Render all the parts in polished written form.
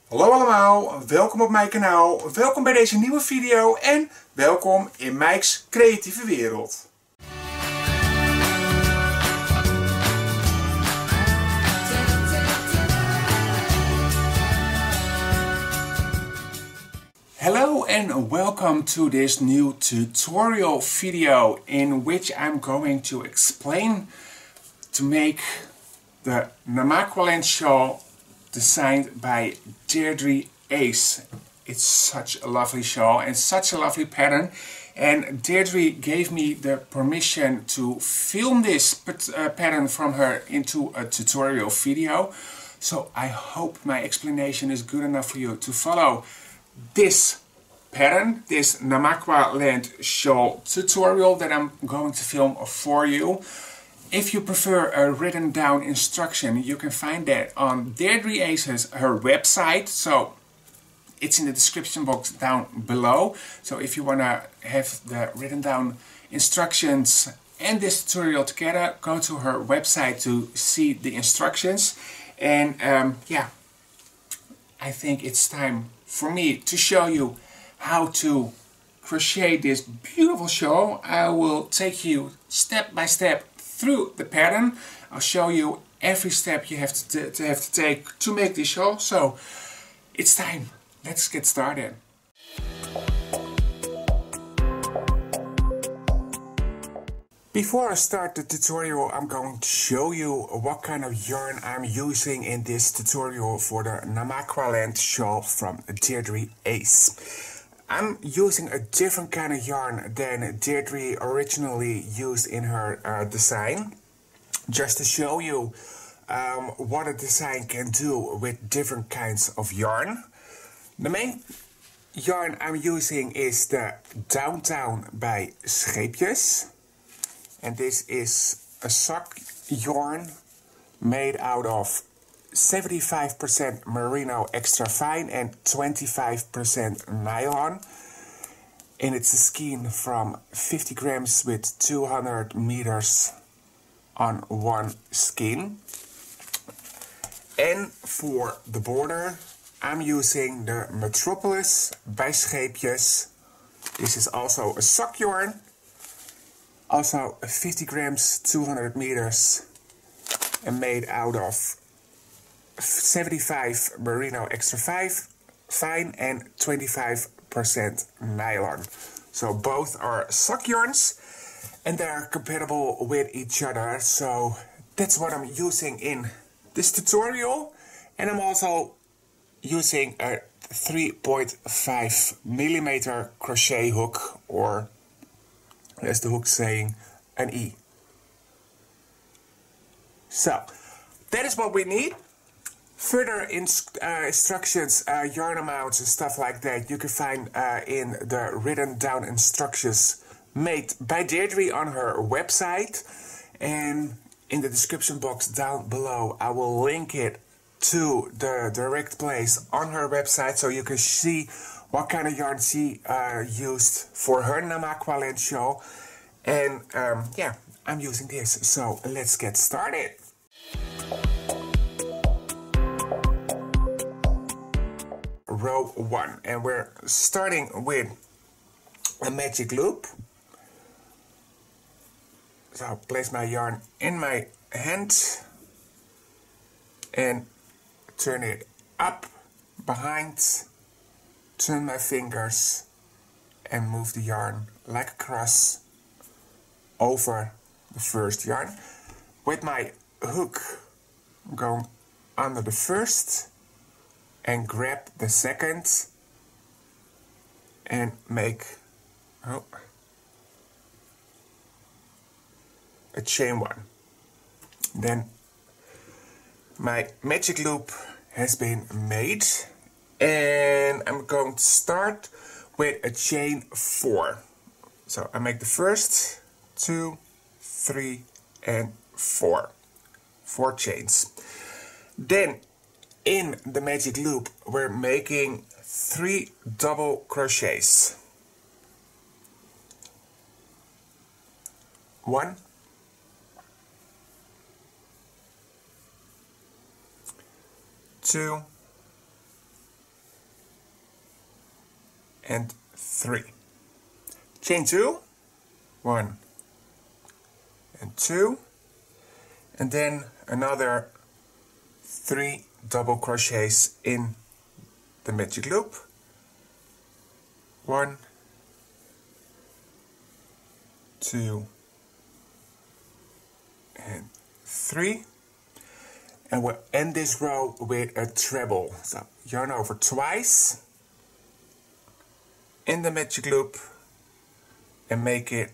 Hallo allemaal, welkom op mijn kanaal, welkom bij deze nieuwe video en welkom in Mike's creatieve wereld. Hello and welcome to this new tutorial video in which I'm going to explain to make the Namaqualand shawl designed by Deirdre Ace. It's such a lovely shawl and such a lovely pattern, and Deirdre gave me the permission to film this pattern from her into a tutorial video. So I hope my explanation is good enough for you to follow this pattern, this Namaqualand shawl tutorial that I'm going to film for you. If you prefer a written down instruction, you can find that on Deirdre Ace's her website. So it's in the description box down below. So if you want to have the written down instructions and this tutorial together, go to her website to see the instructions. And yeah, I think it's time for me to show you how to crochet this beautiful shawl. I will take you step by step through the pattern. I'll show you every step you have to take to make this shawl. So it's time. Let's get started. Before I start the tutorial, I'm going to show you what kind of yarn I'm using in this tutorial for the Namaqualand shawl from Deirdre Ace. I'm using a different kind of yarn than Deirdre originally used in her design, just to show you what a design can do with different kinds of yarn. The main yarn I'm using is the Downtown by Scheepjes. And this is a sock yarn made out of 75% merino extra fine and 25% nylon. And it's a skein from 50 grams with 200 meters on one skein. And for the border, I'm using the Metropolis by Scheepjes. This is also a sock yarn. Also 50 grams, 200 meters, and made out of 75 merino extra fine and 25% nylon. So both are sock yarns and they're compatible with each other. So that's what I'm using in this tutorial. And I'm also using a 3.5 millimeter crochet hook, or as the hook saying, an E. So that is what we need. Further instructions, yarn amounts and stuff like that, you can find in the written down instructions made by Deirdre on her website. And in the description box down below, I will link it to the direct place on her website, so you can see what kind of yarn she used for her Namaqualand shawl. And yeah, I'm using this, so let's get started. Row 1, and we're starting with a magic loop. So I'll place my yarn in my hand and turn it up behind, turn my fingers and move the yarn like a cross over the first yarn. With my hook, I'm going under the first and grab the second and make a chain one. Then my magic loop has been made, and I'm going to start with a chain 4. So I make the first 2, 3 and 4 chains. Then in the magic loop we're making 3 double crochets. 1, 2, and 3. Chain 2, 1 and 2, and then another 3 double crochets in the magic loop. 1, 2 and 3, and we'll end this row with a treble. So yarn over twice in the magic loop and make it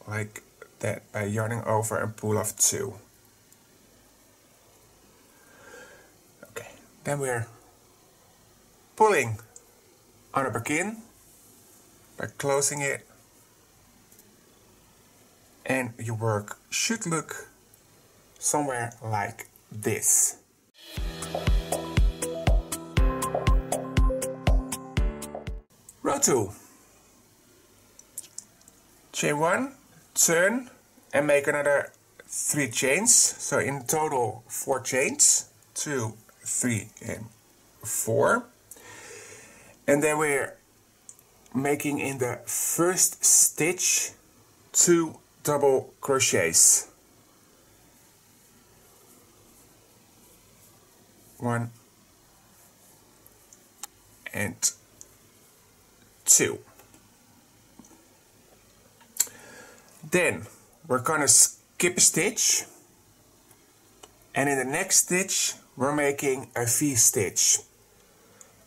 like that by yarning over and pull off 2. Okay, then we're pulling on a begin by closing it, and your work should look somewhere like this. Row 2. Chain 1, turn and make another 3 chains. So in total 4 chains, 2, 3 and 4. And then we're making in the first stitch 2 double crochets. 1 and 2. Then we're gonna skip a stitch, and in the next stitch we're making a V-stitch.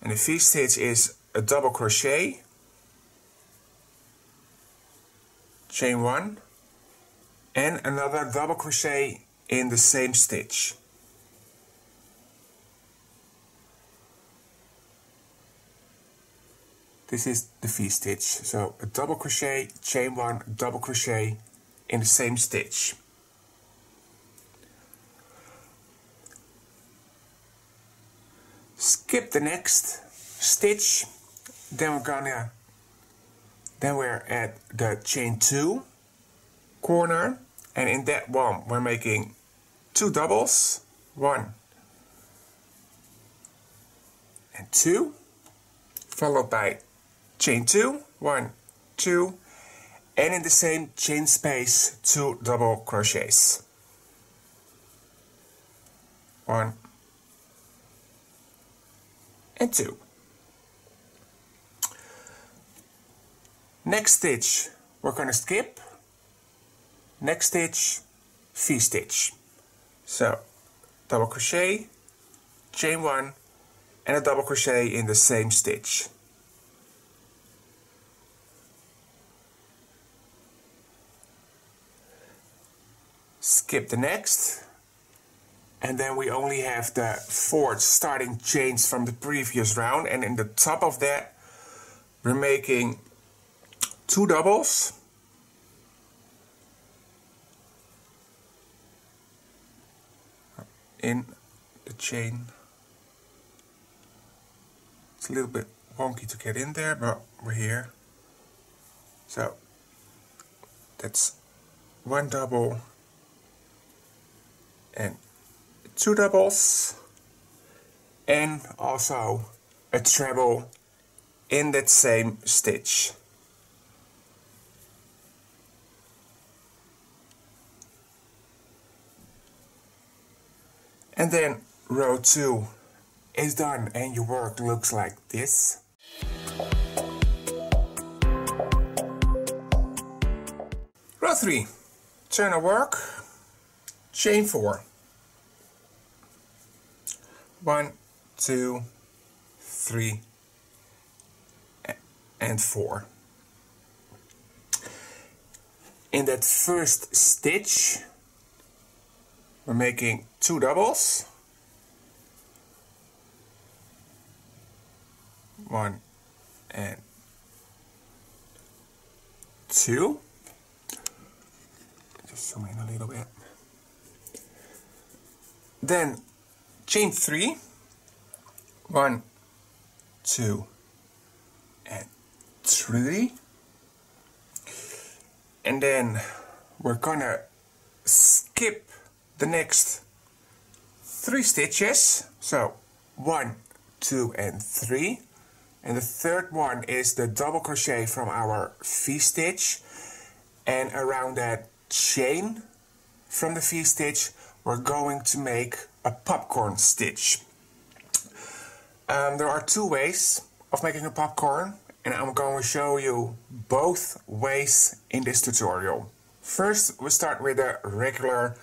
And the V-stitch is a double crochet, chain 1, and another double crochet in the same stitch. This is the V-stitch, so a double crochet, chain 1, double crochet in the same stitch. Skip the next stitch, then we're at the chain 2 corner, and in that one we're making 2 doubles, 1 and 2, followed by chain 2, 1, 2, and in the same chain space 2 double crochets. 1 and 2. Next stitch we're going to skip. Next stitch, V-stitch. So double crochet, chain 1, and a double crochet in the same stitch. Skip the next, and then we only have the 4 starting chains from the previous round, and in the top of that we're making 2 doubles, in the chain. It's a little bit wonky to get in there, but we're here. So that's 1 double and 2 doubles, and also a treble in that same stitch. And then row 2 is done, and your work looks like this. Row 3, turn a work, chain 4. 1, 2, 3, and 4. In that first stitch, we're making 2 doubles, 1 and 2. Just zoom in a little bit. Then chain 3, 1, 2, and 3. And then we're gonna skip the next 3 stitches. So 1, 2, and 3. and the third one is the double crochet from our V-stitch, and around that chain from the V-stitch we're going to make a popcorn stitch. There are two ways of making a popcorn, and I'm going to show you both ways in this tutorial. First, we start with a regular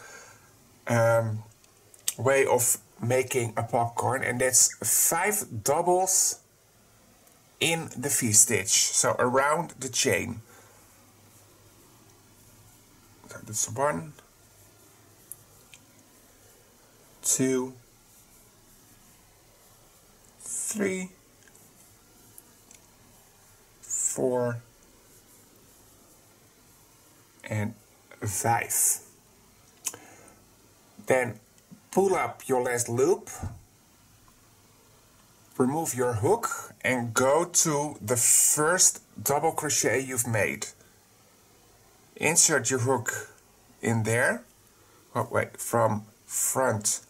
way of making a popcorn, and that's 5 doubles in the V-stitch, so around the chain. So that's 1, 2, 3, 4, and 5. Then pull up your last loop, remove your hook, and go to the first double crochet you've made. Insert your hook in there, from front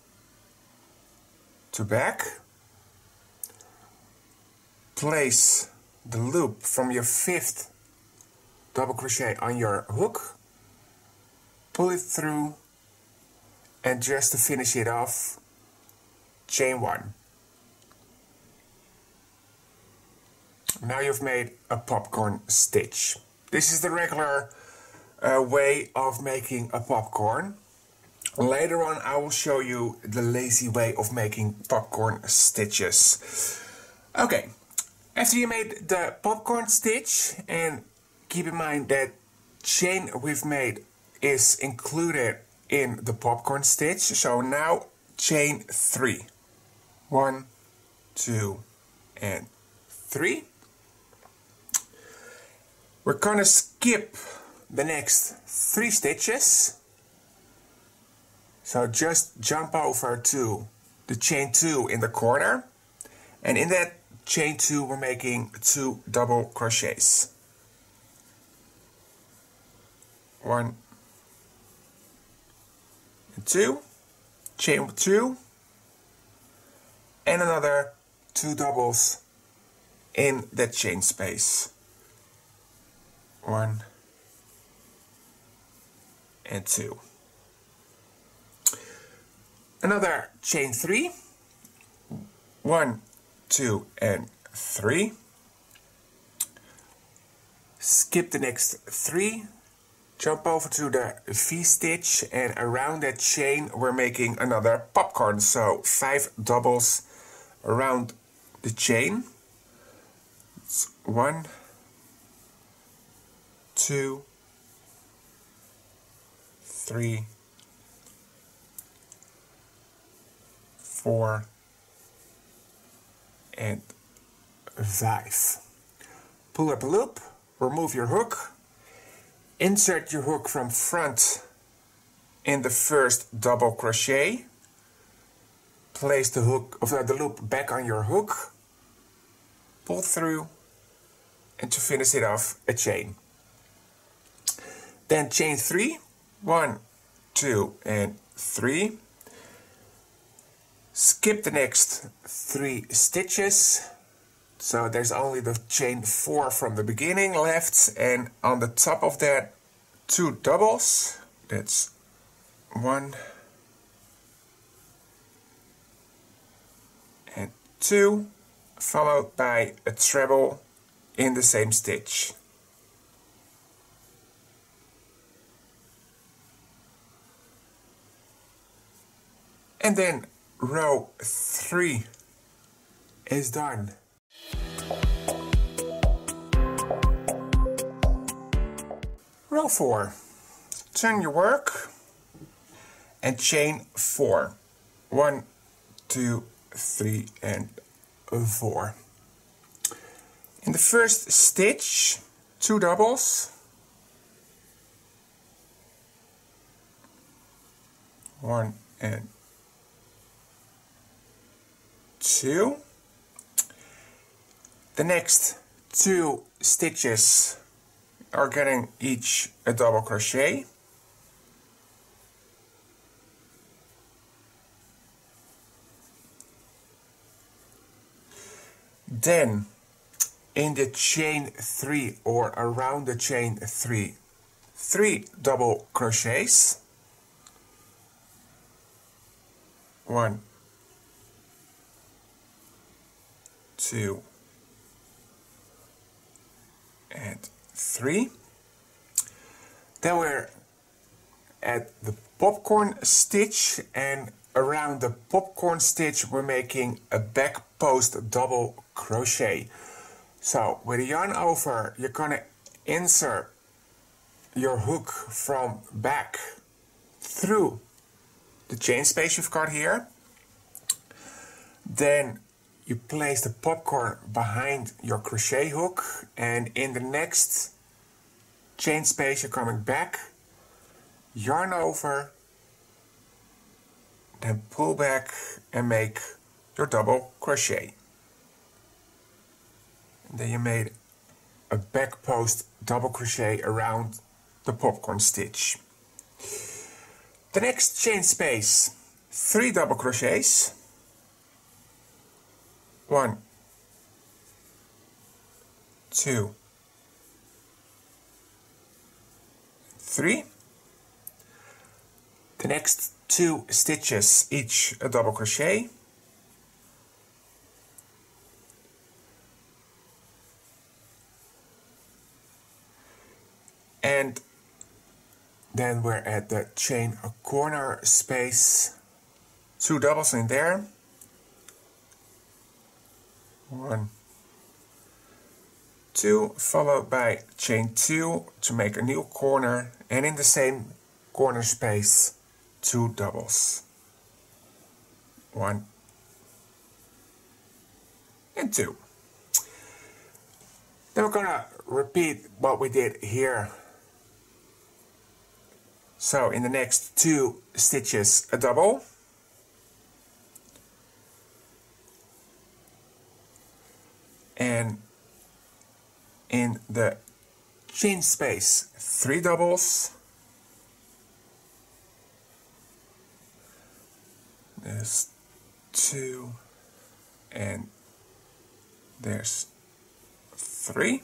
to back. Place the loop from your 5th double crochet on your hook, pull it through, and just to finish it off, chain 1. Now you've made a popcorn stitch. This is the regular way of making a popcorn. Later on I will show you the lazy way of making popcorn stitches. Okay, after you made the popcorn stitch, and keep in mind that chain we've made is included in the popcorn stitch, so now chain 3. 1, 2, and 3. We're gonna skip the next 3 stitches, so just jump over to the chain 2 in the corner, and in that chain 2 we're making 2 double crochets. 1 and 2, chain 2, and another 2 doubles in that chain space. 1 and 2. Another chain 3. 1, 2, and 3. Skip the next 3. Jump over to the V-stitch, and around that chain we're making another popcorn. So 5 doubles around the chain. It's 1, 2, 3, 4, and 5. Pull up a loop, remove your hook, insert your hook from front in the first double crochet, place the hook of the loop back on your hook, pull through, and to finish it off, a chain. Then chain 3, 1, 2, and 3. Skip the next 3 stitches, so there's only the chain 4 from the beginning left, and on the top of that 2 doubles. That's 1 and 2, followed by a treble in the same stitch. And then row 3 is done. Row 4. Turn your work and chain 4. 1, 2, 3, and 4. In the first stitch, 2 doubles. 1 and 2. The next 2 stitches are getting each a double crochet. Then in the chain 3 or around the chain 3, 3 double crochets, 1, 2 and 3. Then we're at the popcorn stitch, and around the popcorn stitch we're making a back post double crochet. So with a yarn over, you're gonna insert your hook from back through the chain space you've got here. Then you place the popcorn behind your crochet hook, and in the next chain space you're coming back, yarn over, then pull back and make your double crochet. And then you made a back post double crochet around the popcorn stitch. The next chain space, 3 double crochets, 1, 2, 3. The next 2 stitches, each a double crochet, and then we're at the chain corner space, 2 doubles in there, 1, 2, followed by chain 2 to make a new corner, and in the same corner space 2 doubles, 1 and 2. Then we're gonna repeat what we did here. So in the next 2 stitches a double, and in the chain space 3 doubles, there's 2 and there's 3.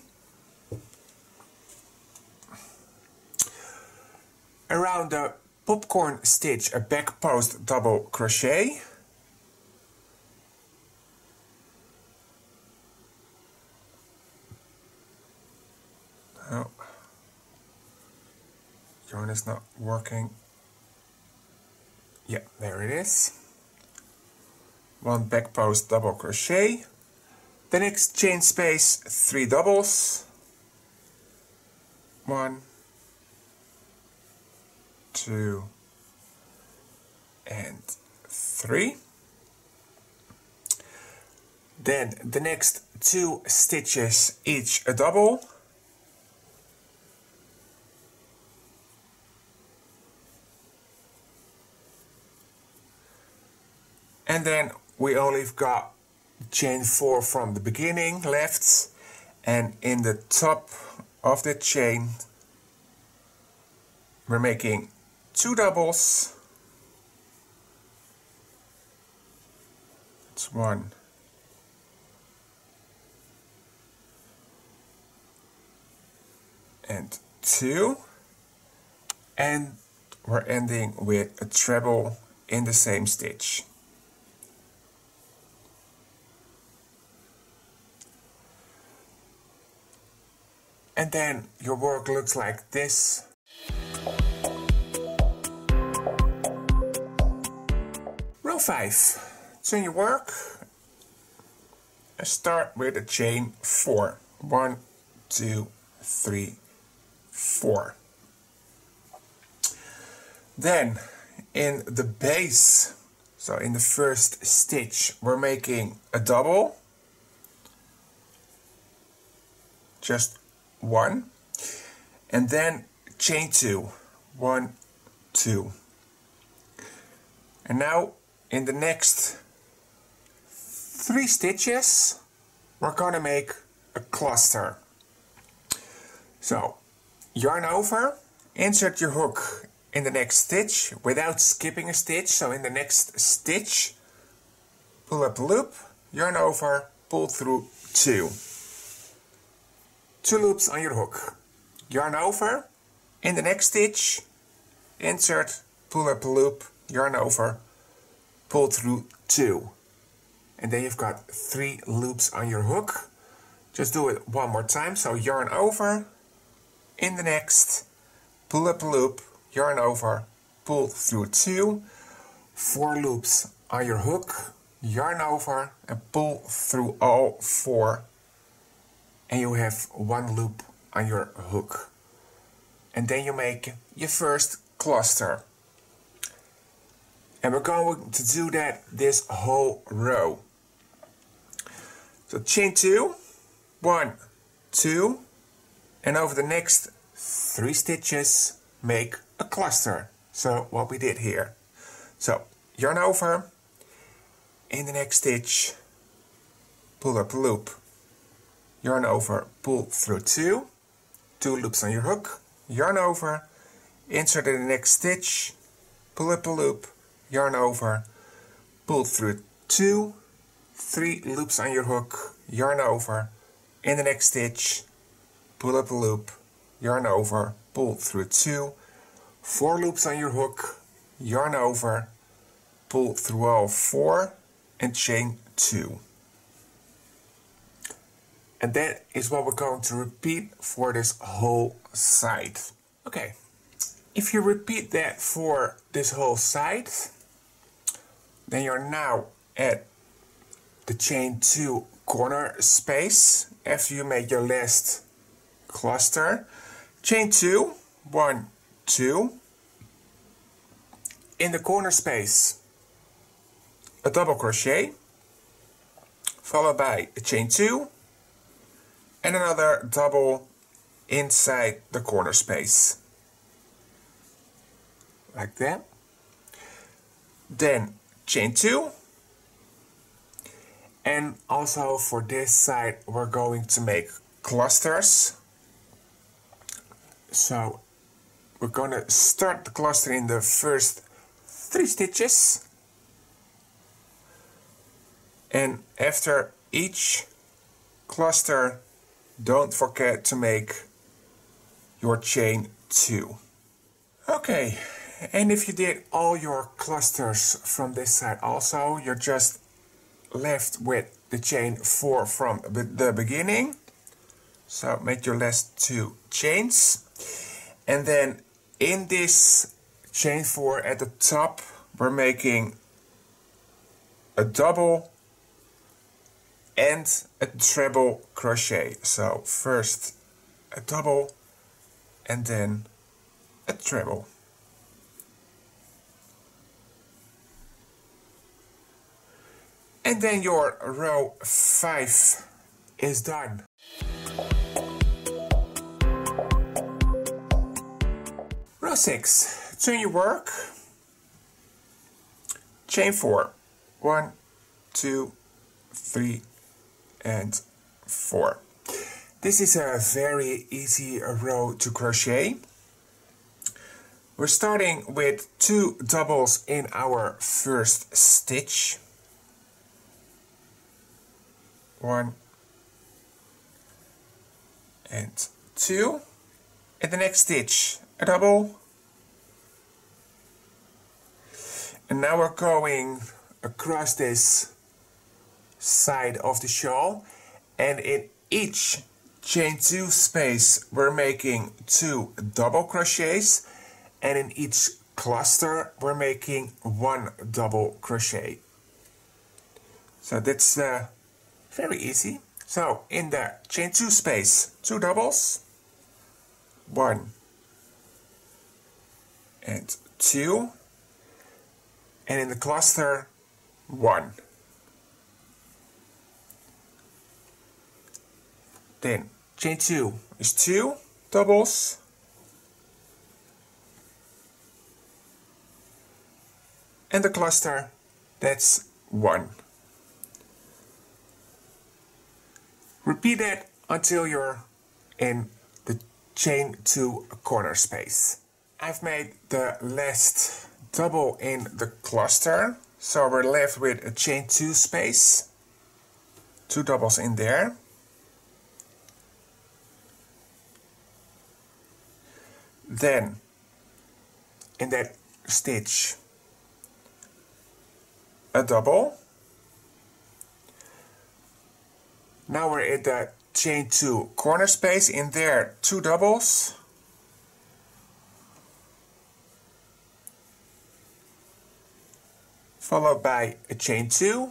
Around the popcorn stitch a back post double crochet, oh, yarn is not working. Yeah, there it is. 1 back post double crochet. The next chain space 3 doubles, 1, 2 and 3. Then the next 2 stitches, each a double, and then we only got chain 4 from the beginning left, and in the top of the chain we're making 2 doubles. It's 1 and 2, and we're ending with a treble in the same stitch. And then your work looks like this. Row 5. So in your work, start with a chain 4. 1, 2, 3, 4. Then in the base, so in the first stitch, we're making a double, just 1, and then chain 2, 1, 2. And now in the next 3 stitches we're gonna make a cluster. So yarn over, insert your hook in the next stitch without skipping a stitch. So in the next stitch, pull up the loop, yarn over, pull through 2. 2 loops on your hook, yarn over, in the next stitch, insert, pull up a loop, yarn over, pull through 2. And then you've got 3 loops on your hook. Just do it one more time. So yarn over, in the next, pull up a loop, yarn over, pull through 2, 4 loops on your hook, yarn over and pull through all 4, and you have 1 loop on your hook. And then you make your first cluster. And we're going to do that this whole row. So chain 2, 1, 2, and over the next 3 stitches make a cluster. So what we did here. So yarn over, in the next stitch, pull up a loop, yarn over, pull through 2, 2 loops on your hook, yarn over, insert in the next stitch, pull up a loop, yarn over, pull through 2, 3 loops on your hook, yarn over, in the next stitch, pull up a loop, yarn over, pull through 2, 4 loops on your hook, yarn over, pull through all 4, and chain 2. And that is what we're going to repeat for this whole side. Okay, if you repeat that for this whole side, then you're now at the chain 2 corner space after you made your last cluster. Chain 2, 1, 2. In the corner space, a double crochet, followed by a chain 2 and another double inside the corner space, like that. Then chain 2, and also for this side we're going to make clusters. So we're going to start the cluster in the first 3 stitches, and after each cluster don't forget to make your chain 2. Okay, and if you did all your clusters from this side also, you're just left with the chain 4 from the beginning. So make your last 2 chains, and then in this chain 4 at the top we're making a double and a treble crochet. So first a double and then a treble. And then your row 5 is done. Row 6, turn your work, chain 4, 1, 2, 3, and 4. This is a very easy row to crochet. We're starting with 2 doubles in our first stitch. 1 and 2. In the next stitch, a double. And now we're going across this side of the shawl, and in each chain 2 space we're making 2 double crochets, and in each cluster we're making 1 double crochet. So that's very easy. So in the chain 2 space, 2 doubles, 1 and 2, and in the cluster 1. Then chain 2 is 2 doubles, and the cluster, that's 1. Repeat that until you're in the chain 2 corner space. I've made the last double in the cluster, so we're left with a chain 2 space, 2 doubles in there, then in that stitch a double. Now we're at the chain 2 corner space, in there 2 doubles, followed by a chain 2,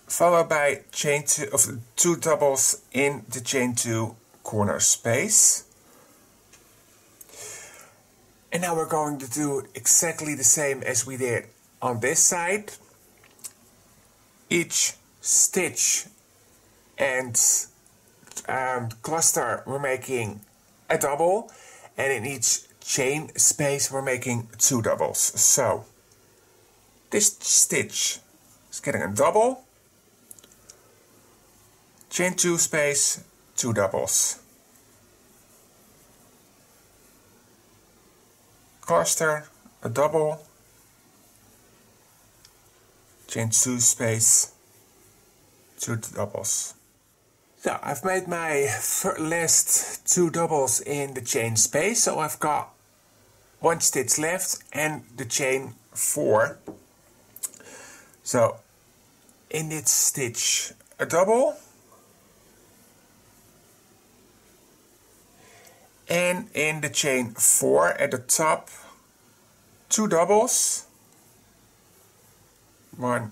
followed by chain 2 of 2 doubles in the chain 2 corner space. And now we're going to do exactly the same as we did on this side. Each stitch and cluster we're making a double, and in each chain space we're making 2 doubles. So this stitch is getting a double, chain 2 space, 2 doubles, cluster, a double, chain 2 space, 2 doubles. So I've made my last 2 doubles in the chain space, so I've got 1 stitch left and the chain 4. So in this stitch a double, and in the chain 4 at the top 2 doubles, 1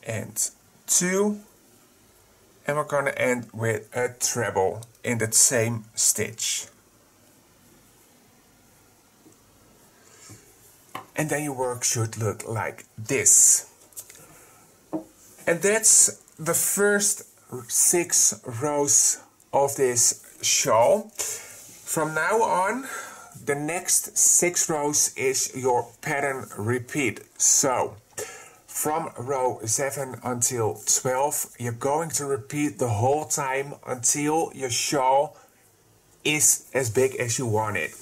and 2, and we're going to end with a treble in that same stitch. And then your work should look like this. And that's the first 6 rows of this shawl. From now on, the next 6 rows is your pattern repeat. So from row 7 until 12, you're going to repeat the whole time until your shawl is as big as you want it.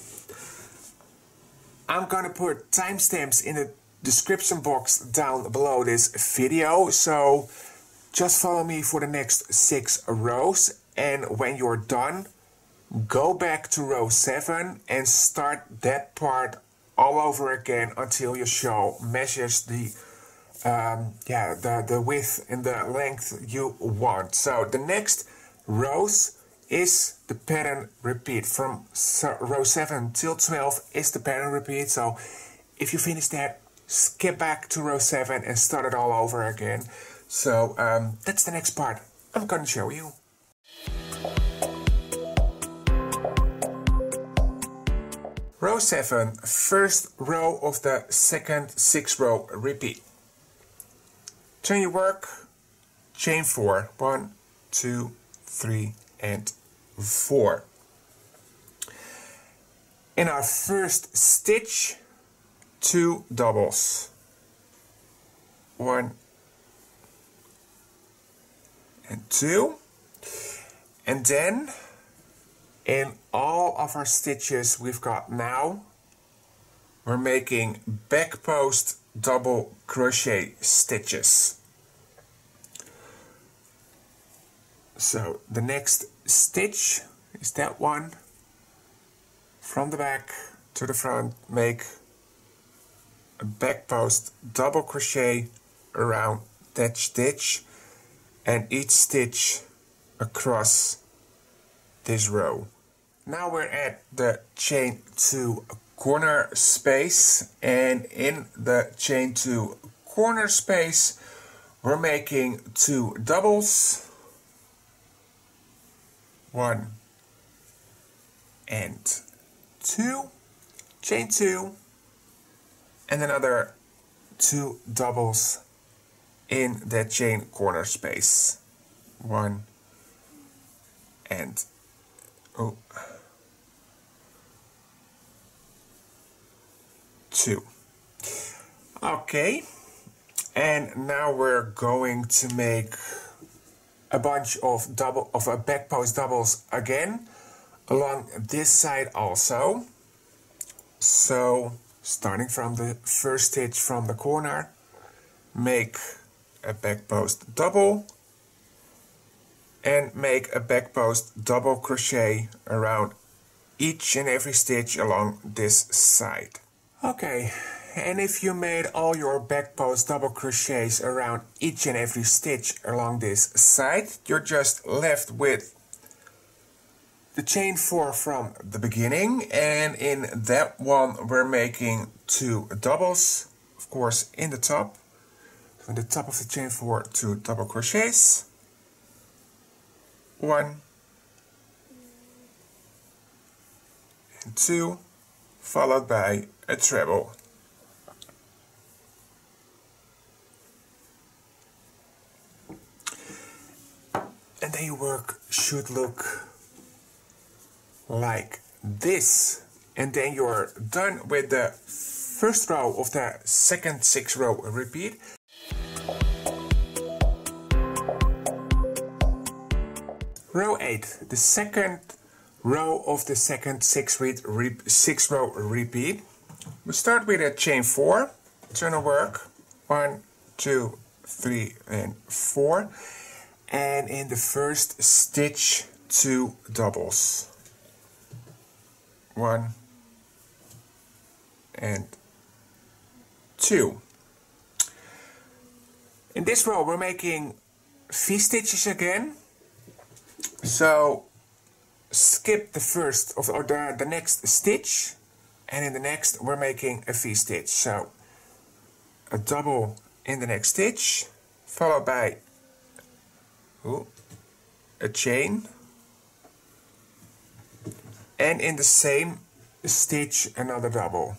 I'm gonna put timestamps in the description box down below this video, so just follow me for the next 6 rows, and when you're done, go back to row 7 and start that part all over again until your shawl measures the width and the length you want. So the next rows is the pattern repeat. From row 7 till 12 is the pattern repeat. So if you finish that, skip back to row 7 and start it all over again. So that's the next part I'm going to show you. Row 7, first row of the second 6 row repeat. Turn your work, chain 4, 1, 2, 3 and 4. In our first stitch, 2 doubles, 1 and 2, and then in all of our stitches we've got now, we're making back post double crochet stitches. So the next stitch is that one. From the back to the front, make a back post double crochet around that stitch, and each stitch across this row. Now we're at the chain 2 corner space, and in the chain 2 corner space we're making 2 doubles, 1 and 2, chain 2, and another 2 doubles in that chain corner space, 1 and 2. Okay, and now we're going to make a bunch of back post doubles again along this side also. So starting from the first stitch from the corner, make a back post double, and make a back post double crochet around each and every stitch along this side. Okay, and if you made all your back post double crochets around each and every stitch along this side, you're just left with the chain 4 from the beginning, and in that one we're making 2 doubles, of course in the top. So in the top of the chain 4, 2 double crochets, 1 and 2, followed by a treble. And then your work should look like this. And then you're done with the first row of the second 6 row repeat. Row 8, the second row of the second 6 row repeat. We start with a chain 4, turn a work, 1, 2, 3 and 4, and in the first stitch 2 doubles, 1 and 2. In this row we're making V-stitches again, so skip the first or the next stitch, and in the next we're making a V-stitch. So a double in the next stitch, followed by a chain, and in the same stitch another double.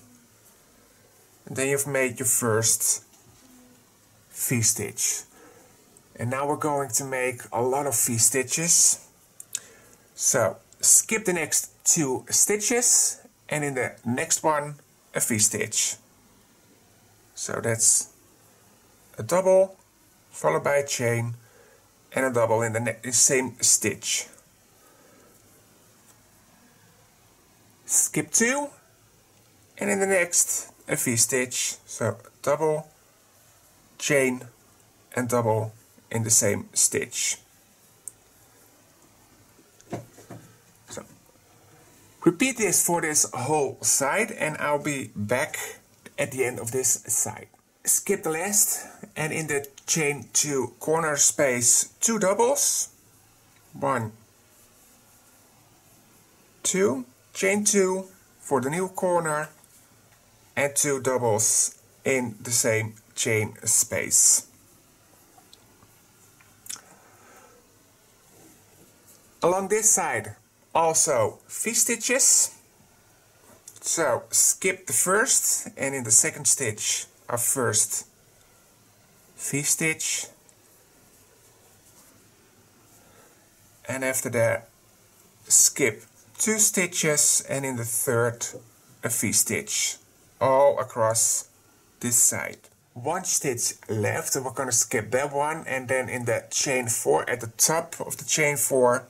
And then you've made your first V-stitch. And now we're going to make a lot of V-stitches. So skip the next 2 stitches, and in the next one a V-stitch. So that's a double followed by a chain and a double in the same stitch. Skip 2, and in the next a V-stitch. So double, chain and double in the same stitch. So repeat this for this whole side, and I'll be back at the end of this side. Skip the last, and in the chain 2 corner space 2 doubles, 1, 2, chain 2 for the new corner, and 2 doubles in the same chain space. Along this side also V-stitches, so skip the first, and in the second stitch a first V-stitch, and after that skip 2 stitches, and in the third a V-stitch all across this side. 1 stitch left, and we're going to skip that one, and then in the chain 4 at the top of the chain 4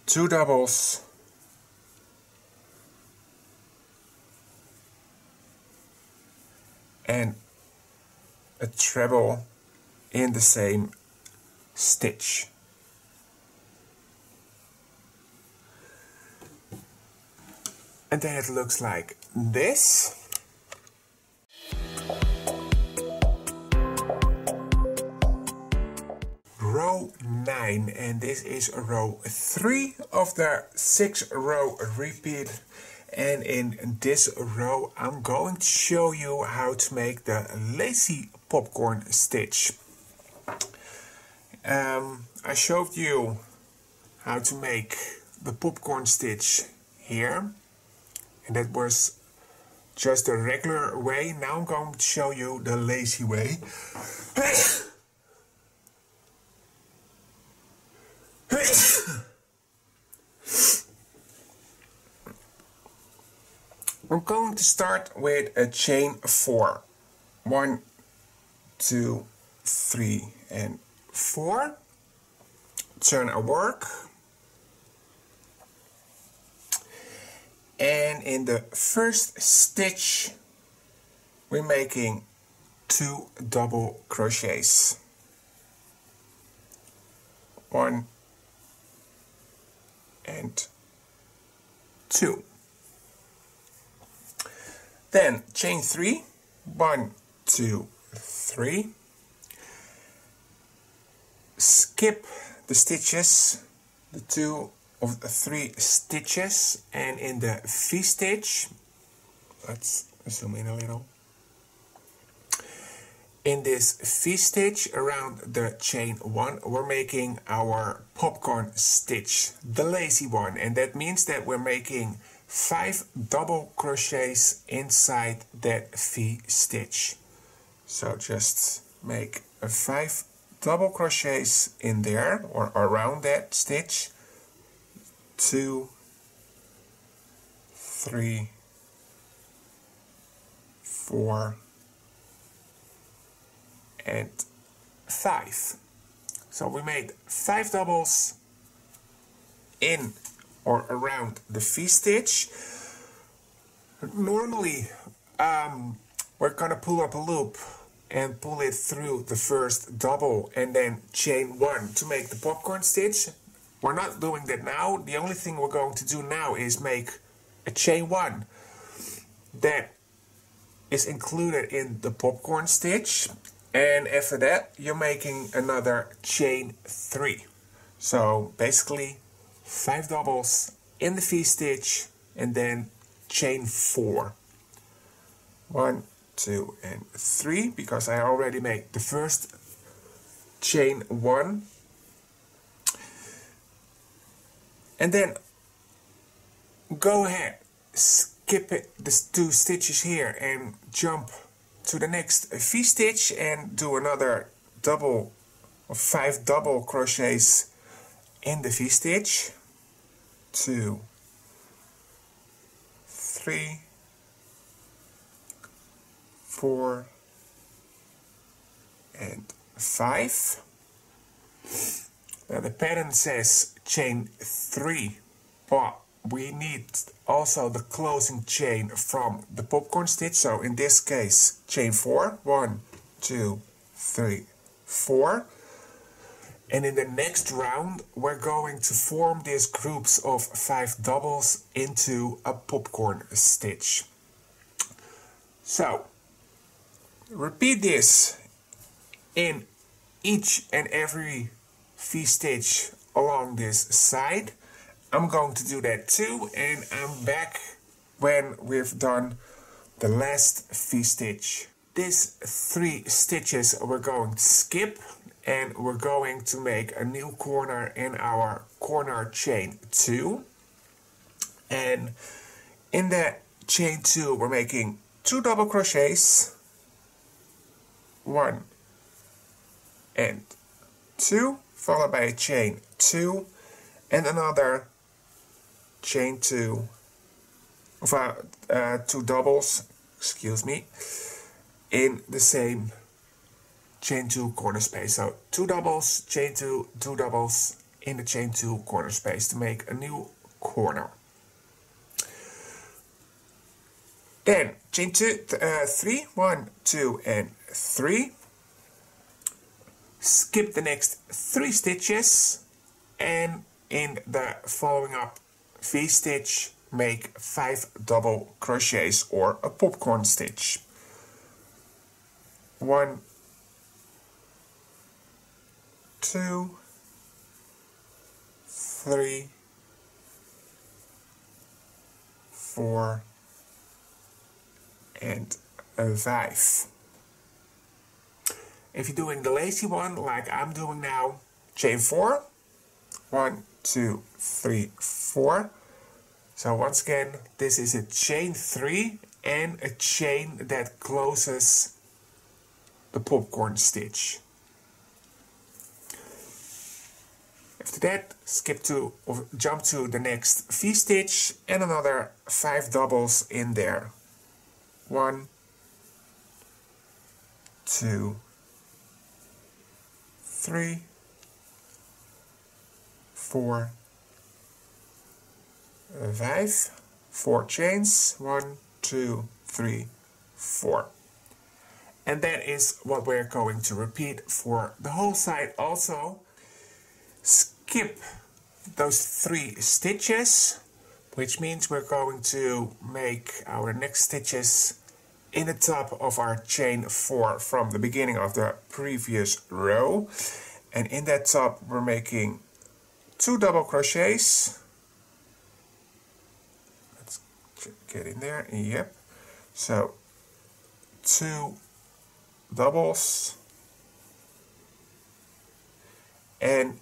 2 doubles, and a treble in the same stitch. And then it looks like this. Row 9, and this is row 3 of the 6 row repeat, and in this row I'm going to show you how to make the lacy popcorn stitch. I showed you how to make the popcorn stitch here, and that was just the regular way. Now I'm going to show you the lacy way. I'm going to start with a chain 4. 1, 2, 3 and 4. Turn a work. And in the first stitch we're making 2 double crochets. 1 and 2. Then chain 3, 1, 2, 3. Skip the stitches, the 2 of the 3 stitches, and in the V-stitch, let's zoom in a little. In this V-stitch around the chain 1, we're making our popcorn stitch, the lazy one, and that means that we're making 5 double crochets inside that V-stitch. So just make a 5 double crochets in there or around that stitch. 2, 3, 4, and 5. So we made 5 doubles in or around the V-stitch. Normally we're gonna pull up a loop and pull it through the first double and then chain 1 to make the popcorn stitch. We're not doing that now. The only thing we're going to do now is make a chain 1 that is included in the popcorn stitch, and after that you're making another chain 3. So basically 5 doubles in the V-stitch and then chain 4. 1, 2, and 3, because I already made the first chain 1. And then go ahead, skip it, the 2 stitches here and jump to the next V-stitch and do another double or 5 double crochets in the V-stitch. 2, 3, 4, and 5. Now the pattern says chain 3, but we need also the closing chain from the popcorn stitch. So in this case, chain 4, 1, 2, 3, 4. And in the next round, we're going to form these groups of 5 doubles into a popcorn stitch. So repeat this in each and every V-stitch along this side. I'm going to do that too, and I'm back when we've done the last V-stitch. These 3 stitches we're going to skip, and we're going to make a new corner in our corner chain 2. And in that chain 2 we're making 2 double crochets, 1 and 2, followed by a chain 2 and another chain 2 of 2 doubles, excuse me, in the same chain 2 corner space. So 2 doubles, chain 2, 2 doubles in the chain 2 corner space to make a new corner. Then chain 3, 1, 2, and 3. Skip the next 3 stitches, and in the following up V-stitch make 5 double crochets or a popcorn stitch. 1, 2, 3, 4, and 5. If you're doing the lazy one like I'm doing now, chain 4, 1, 2, 3, 4. So once again, this is a chain 3 and a chain that closes the popcorn stitch. After that, skip to or jump to the next V-stitch and another 5 doubles in there. 1, 2, 3, 4, 5, 4 chains, 1, 2, 3, 4. And that is what we're going to repeat for the whole side also. skip those 3 stitches, which means we're going to make our next stitches in the top of our chain 4 from the beginning of the previous row. And in that top we're making 2 double crochets. Let's get in there. Yep. So 2 doubles and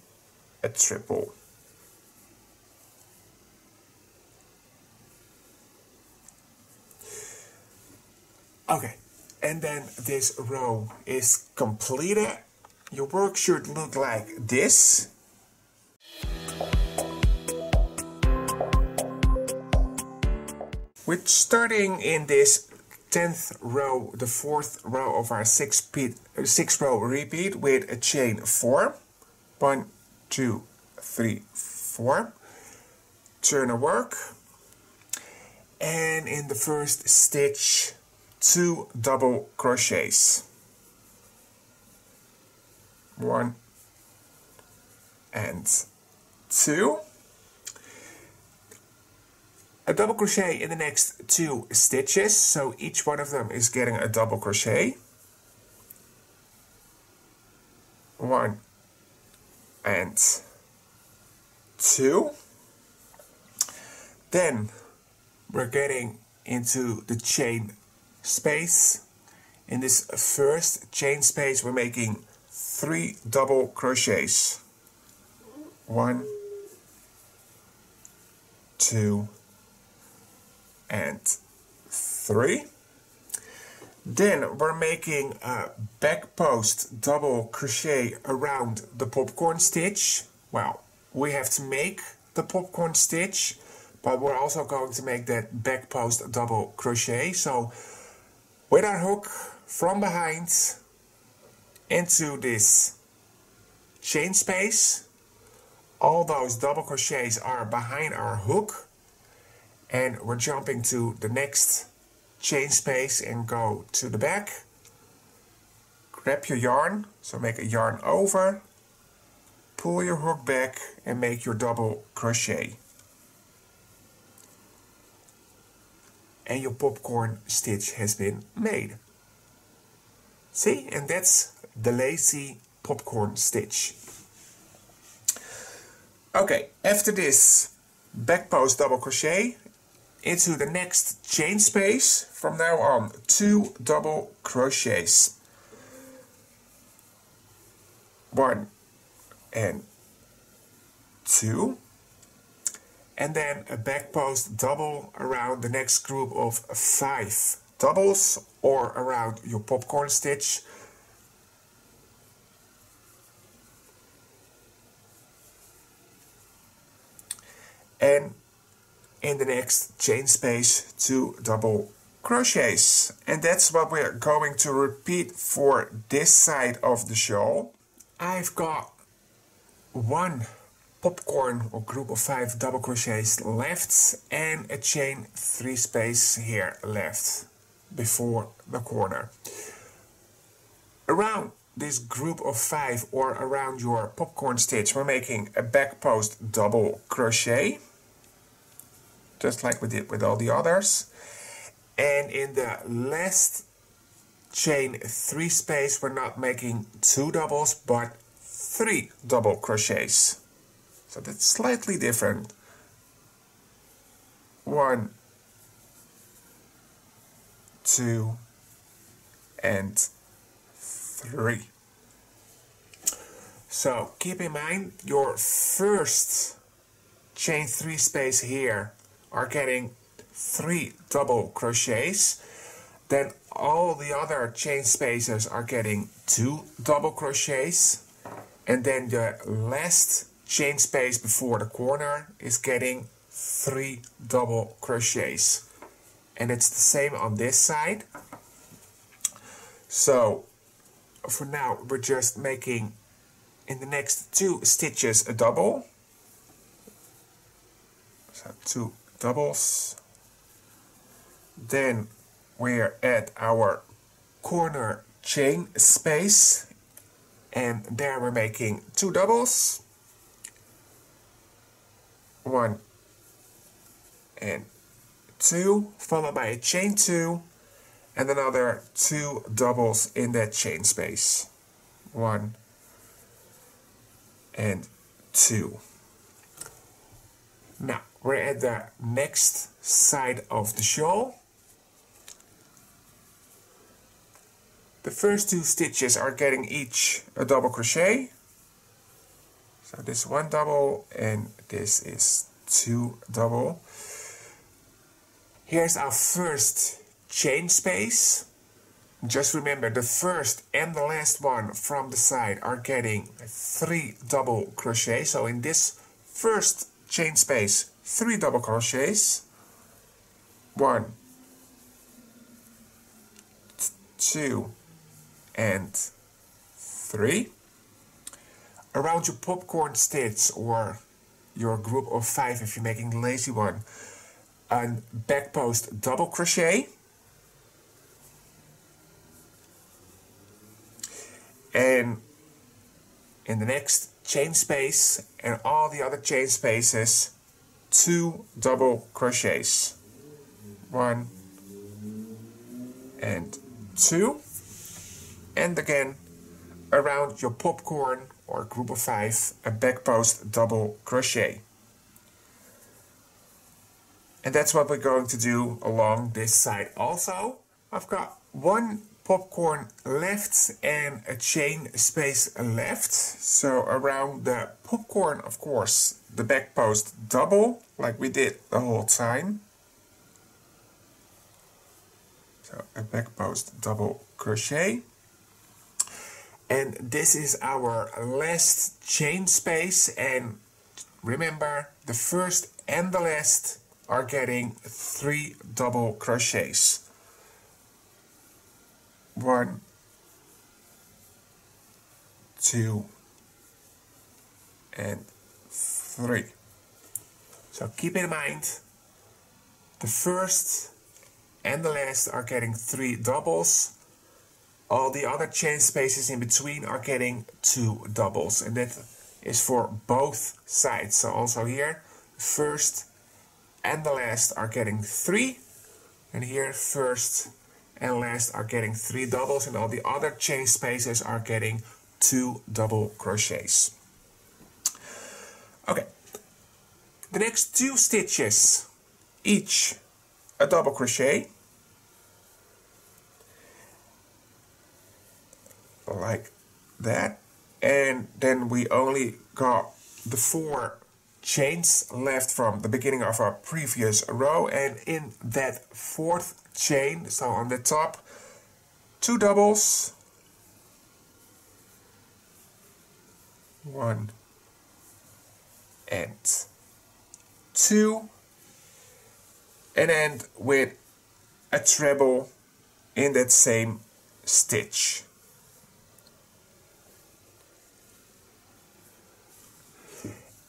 a triple. Okay, and then this row is completed. Your work should look like this. We're starting in this 10th row, the 4th row of our 6 row repeat with a chain 4. 1, 2, 3, 4. Turn a work. And in the first stitch, 2 double crochets. 1 and 2. A double crochet in the next 2 stitches, so each one of them is getting a double crochet. 1 and 2. Then we're getting into the chain space. In this first chain space we're making 3 double crochets. 1, 2 and 3. Then we're making a back post double crochet around the popcorn stitch. Well, we have to make the popcorn stitch, but we're also going to make that back post double crochet. So with our hook from behind into this chain space, all those double crochets are behind our hook, and we're jumping to the next chain space and go to the back. Grab your yarn, so make a yarn over, pull your hook back and make your double crochet. And your popcorn stitch has been made. See, and that's the lacy popcorn stitch. Okay, after this back post double crochet, into the next chain space, from now on 2 double crochets. 1 and 2. And then a back post double around the next group of 5 doubles, or around your popcorn stitch. And in the next chain space 2 double crochets. And that's what we're going to repeat for this side of the shawl. I've got 1 popcorn or group of 5 double crochets left and a chain 3 space here left before the corner. Around this group of 5 or around your popcorn stitch we're making a back post double crochet, just like we did with all the others. And in the last chain 3 space we're not making 2 doubles but 3 double crochets. So that's slightly different. 1, 2 and 3. So keep in mind your first chain 3 space here are getting 3 double crochets, then all the other chain spaces are getting 2 double crochets, and then the last chain space before the corner is getting 3 double crochets. And it's the same on this side. So for now we're just making in the next 2 stitches a double. So 2 doubles. Then we're at our corner chain space, and there we're making 2 doubles. 1 and 2, followed by a chain 2 and another 2 doubles in that chain space. 1 and 2. Now we're at the next side of the shawl. The first 2 stitches are getting each a double crochet. So this 1 double and this is 2 double. Here's our first chain space. Just remember, the first and the last one from the side are getting 3 double crochets. So in this first chain space, 3 double crochets. 1, 2 and 3. Around your popcorn stitch or your group of 5 if you're making the lazy one, a back post double crochet. And in the next chain space and all the other chain spaces, 2 double crochets. 1 and 2. And again, around your popcorn or group of 5, a back post double crochet. And that's what we're going to do along this side also. I've got 1 popcorn left and a chain space left. So around the popcorn, of course, the back post double, like we did the whole time. So a back post double crochet. And this is our last chain space, and remember, the first and the last are getting 3 double crochets. 1, 2 and 3. So keep in mind, the first and the last are getting 3 doubles. All the other chain spaces in between are getting 2 doubles, and that is for both sides. So also here, first and the last are getting 3, and here first and last are getting 3 doubles, and all the other chain spaces are getting 2 double crochets. Okay, the next 2 stitches, each a double crochet, like that, and then we only got the 4 chains left from the beginning of our previous row, and in that 4th chain, so on the top, 2 doubles, 1 and 2, and end with a treble in that same stitch.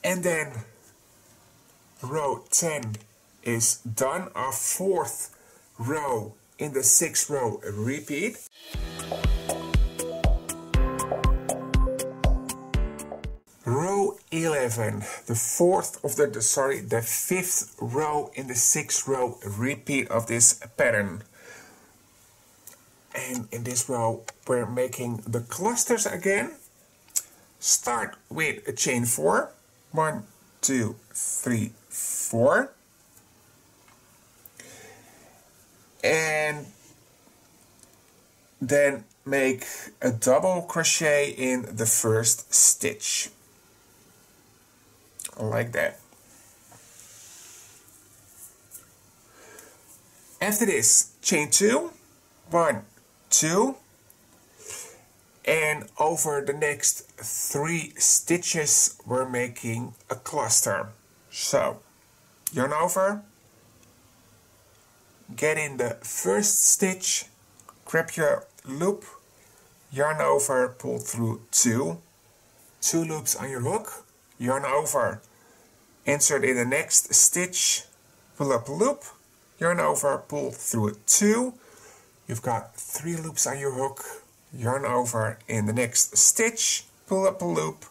And then row 10 is done, our 4th row in the 6th row repeat. Row 11, the 5th row in the 6th row repeat of this pattern. And in this row we're making the clusters again. Start with a chain 4. 1, 2, 3, 4. And then make a double crochet in the first stitch. Like that. After this, chain 2. 1, 2. And over the next 3 stitches we're making a cluster. So, yarn over, get in the first stitch, grab your loop, yarn over, pull through 2 loops on your hook, yarn over, insert in the next stitch, pull up a loop, yarn over, pull through 2. You've got 3 loops on your hook, yarn over in the next stitch, pull up a loop,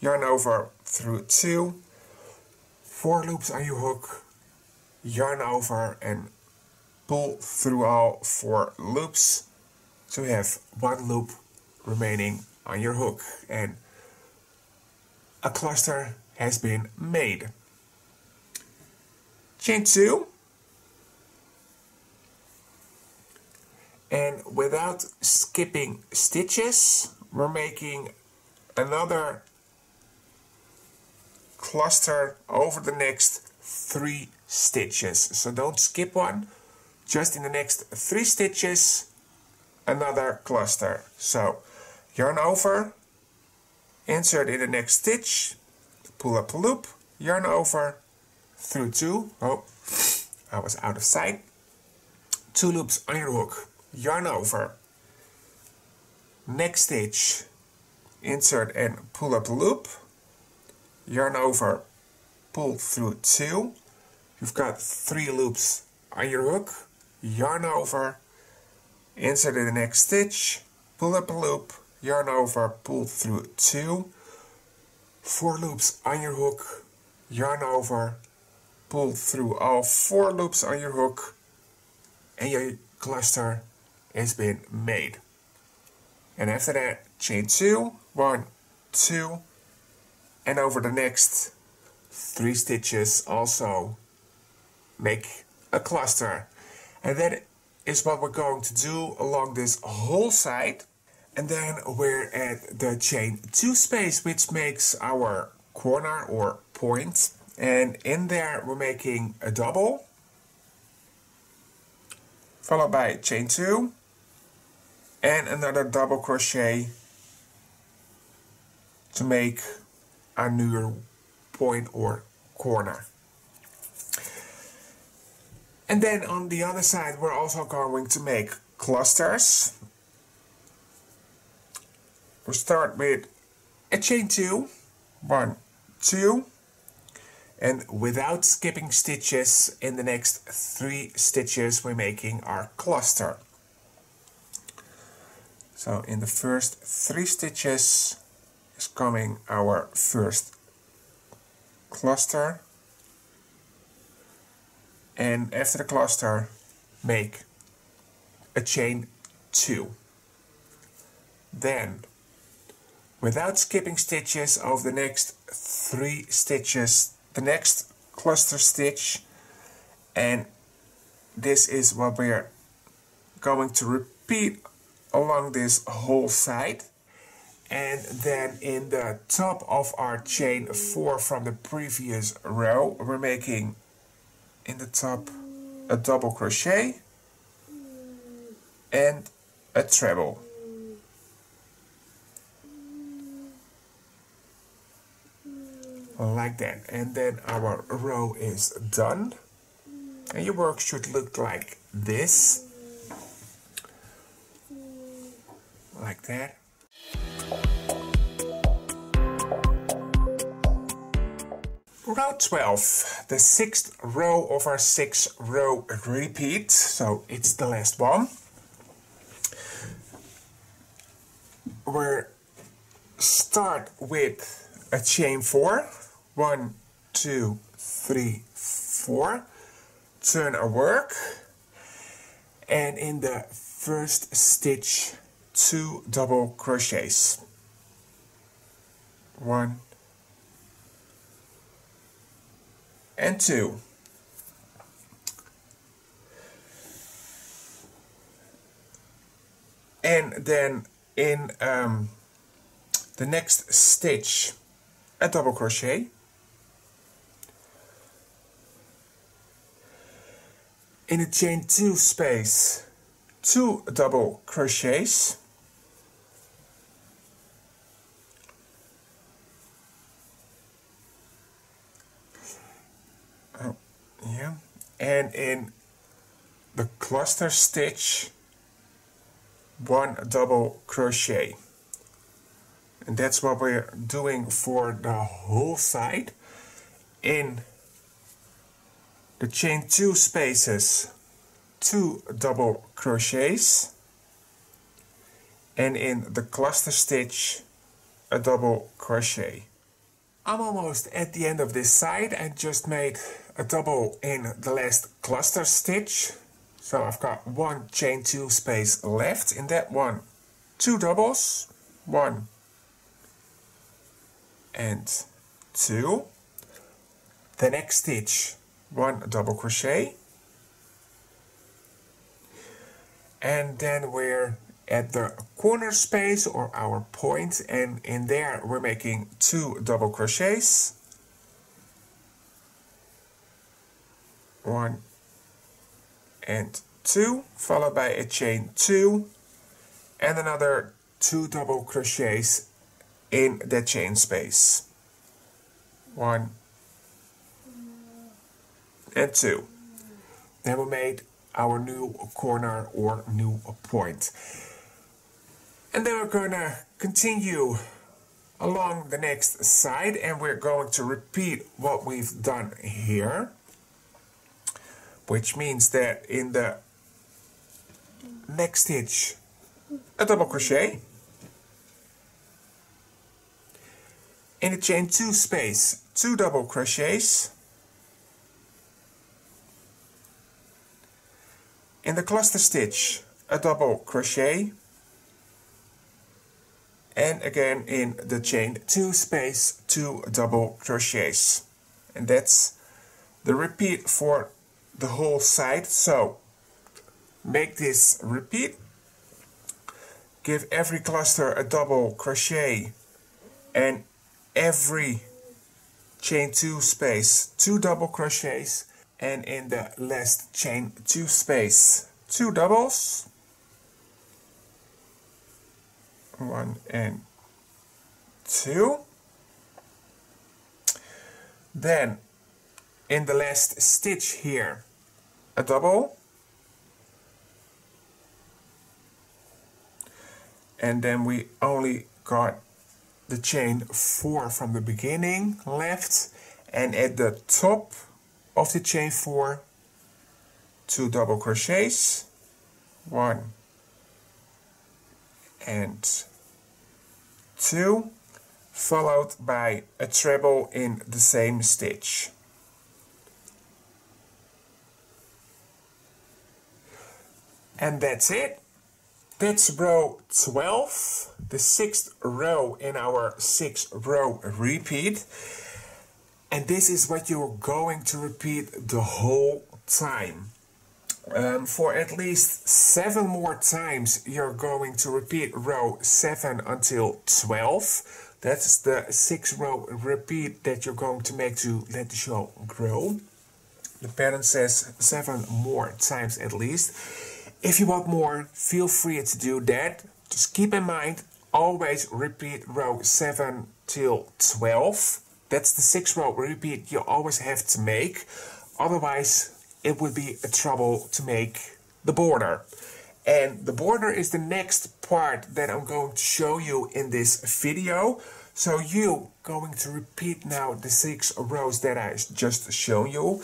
yarn over through 2, 4 loops on your hook, yarn over and pull through all 4 loops, so you have 1 loop remaining on your hook and a cluster has been made. Chain 2, and without skipping stitches we're making another cluster over the next 3 stitches. So don't skip one, just in the next 3 stitches another cluster. So yarn over, insert in the next stitch, pull up a loop, yarn over, through 2, oh, I was out of sight, 2 loops on your hook, yarn over, next stitch, insert and pull up a loop, yarn over, pull through 2, you've got 3 loops on your hook, yarn over, insert in the next stitch, pull up a loop, yarn over, pull through 2, 4 loops on your hook, yarn over, pull through all 4 loops on your hook, and your cluster has been made. And after that, chain 2, 1, 2, and over the next 3 stitches also make a cluster. And that is what we're going to do along this whole side. And then we're at the chain 2 space, which makes our corner or point. And in there we're making a double, followed by chain 2 and another double crochet to make a new point or corner. And then on the other side we're also going to make clusters. We'll start with a chain 2, 1, 2, and without skipping stitches in the next 3 stitches we're making our cluster. So in the first 3 stitches is coming our first cluster, and after the cluster make a chain 2. Then without skipping stitches over the next 3 stitches the next cluster stitch, and this is what we're going to repeat along this whole side. And then in the top of our chain 4 from the previous row we're making in the top a double crochet and a treble. Like that, and then our row is done, and your work should look like this, like that. Row 12, the 6th row of our 6-row repeat, so it's the last one. We'll start with a chain 4. 1, 2, 3, 4. Turn our work, and in the first stitch 2 double crochets. 1 and 2. And then in the next stitch a double crochet. In the chain 2 space 2 double crochets. Oh, yeah. And in the cluster stitch 1 double crochet. And that's what we're doing for the whole side. In the chain 2 spaces 2 double crochets, and in the cluster stitch a double crochet. I'm almost at the end of this side. I just made a double in the last cluster stitch. So I've got one chain 2 space left in that one. 2 doubles, 1 and 2. The next stitch, 1 double crochet. And then we're at the corner space or our point, and in there we're making 2 double crochets. 1 and 2, followed by a chain 2 and another 2 double crochets in the chain space. 1 and 2. Then we made our new corner or new point. And then we're gonna continue along the next side, and we're going to repeat what we've done here, which means that in the next stitch a double crochet, in the chain 2 space 2 double crochets, in the cluster stitch a double crochet, and again in the chain 2 space 2 double crochets. And that's the repeat for the whole side. So make this repeat, give every cluster a double crochet, and every chain 2 space 2 double crochets, and in the last chain 2 space 2 doubles, 1 and 2. Then in the last stitch here a double, and then we only got the chain 4 from the beginning left, and at the top of the chain 4 2 double crochets, 1 and 2, followed by a treble in the same stitch. And that's it. That's row 12, the 6th row in our 6-row repeat. And this is what you're going to repeat the whole time. For at least 7 more times you're going to repeat row 7 until 12. That's the 6-row repeat that you're going to make to let the show grow. The pattern says 7 more times at least. If you want more, feel free to do that. Just keep in mind, always repeat row 7 till 12. That's the 6-row repeat you always have to make. Otherwise, it would be a trouble to make the border. And the border is the next part that I'm going to show you in this video. So you're going to repeat now the 6 rows that I just shown you.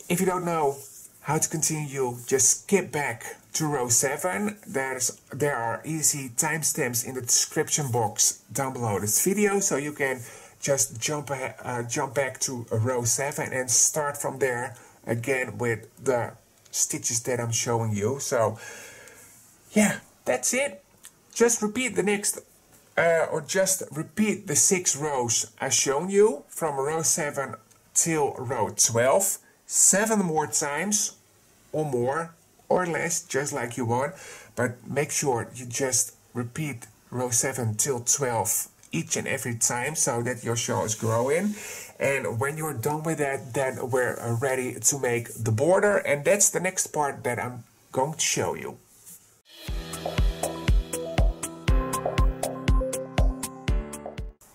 If you don't know how to continue, just skip back to row 7. There are easy timestamps in the description box down below this video, so you can just jump back to row 7 and start from there again with the stitches that I'm showing you. So yeah, that's it. Just repeat the next just repeat the 6 rows I've shown you from row 7 till row 12 7 more times, or more or less, just like you want, but make sure you just repeat row 7 till 12 each and every time so that your show is growing. And when you're done with that, then we're ready to make the border, and that's the next part that I'm going to show you.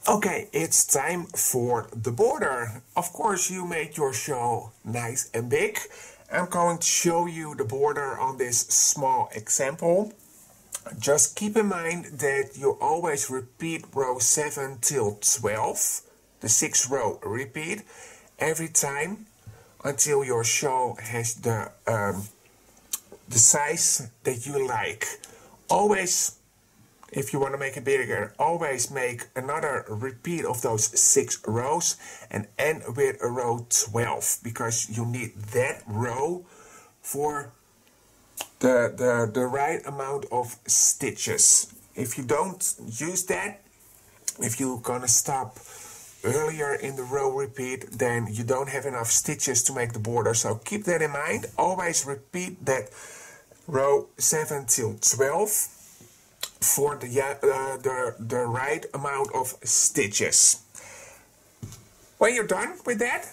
Okay, it's time for the border. Of course, you make your show nice and big. I'm going to show you the border on this small example. Just keep in mind that you always repeat row 7 till 12, the 6-row repeat, every time until your show has the size that you like. Always if you want to make it bigger, always make another repeat of those 6 rows and end with a row 12, because you need that row for the right amount of stitches. If you don't use that, if you're gonna stop earlier in the row repeat, then you don't have enough stitches to make the border. So keep that in mind. Always repeat that row 7 till 12 for the right amount of stitches. When you're done with that,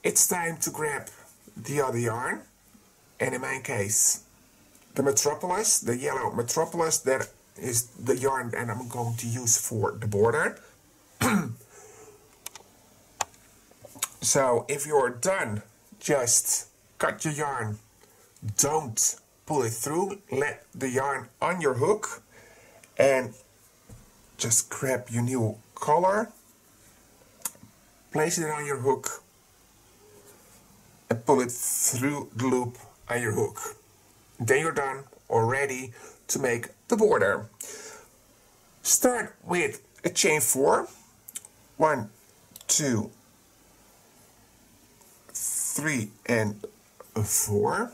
it's time to grab the other yarn, and in my case the Metropolis, the yellow Metropolis, that is the yarn that I'm going to use for the border. So if you're done, just cut your yarn, don't pull it through, let the yarn on your hook and just grab your new color, place it on your hook and pull it through the loop on your hook. Then you're done or ready to make the border. Start with a chain 4, 1, 2, 3 and 4,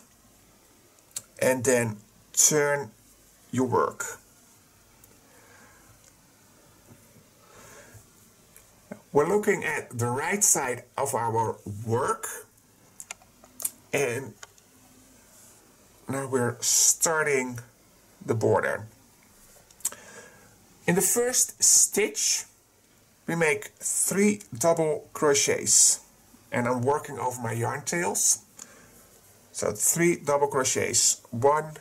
and then turn your work. We're looking at the right side of our work, and now we're starting the border. In the first stitch we make 3 double crochets, and I'm working over my yarn tails. So 3 double crochets, 1,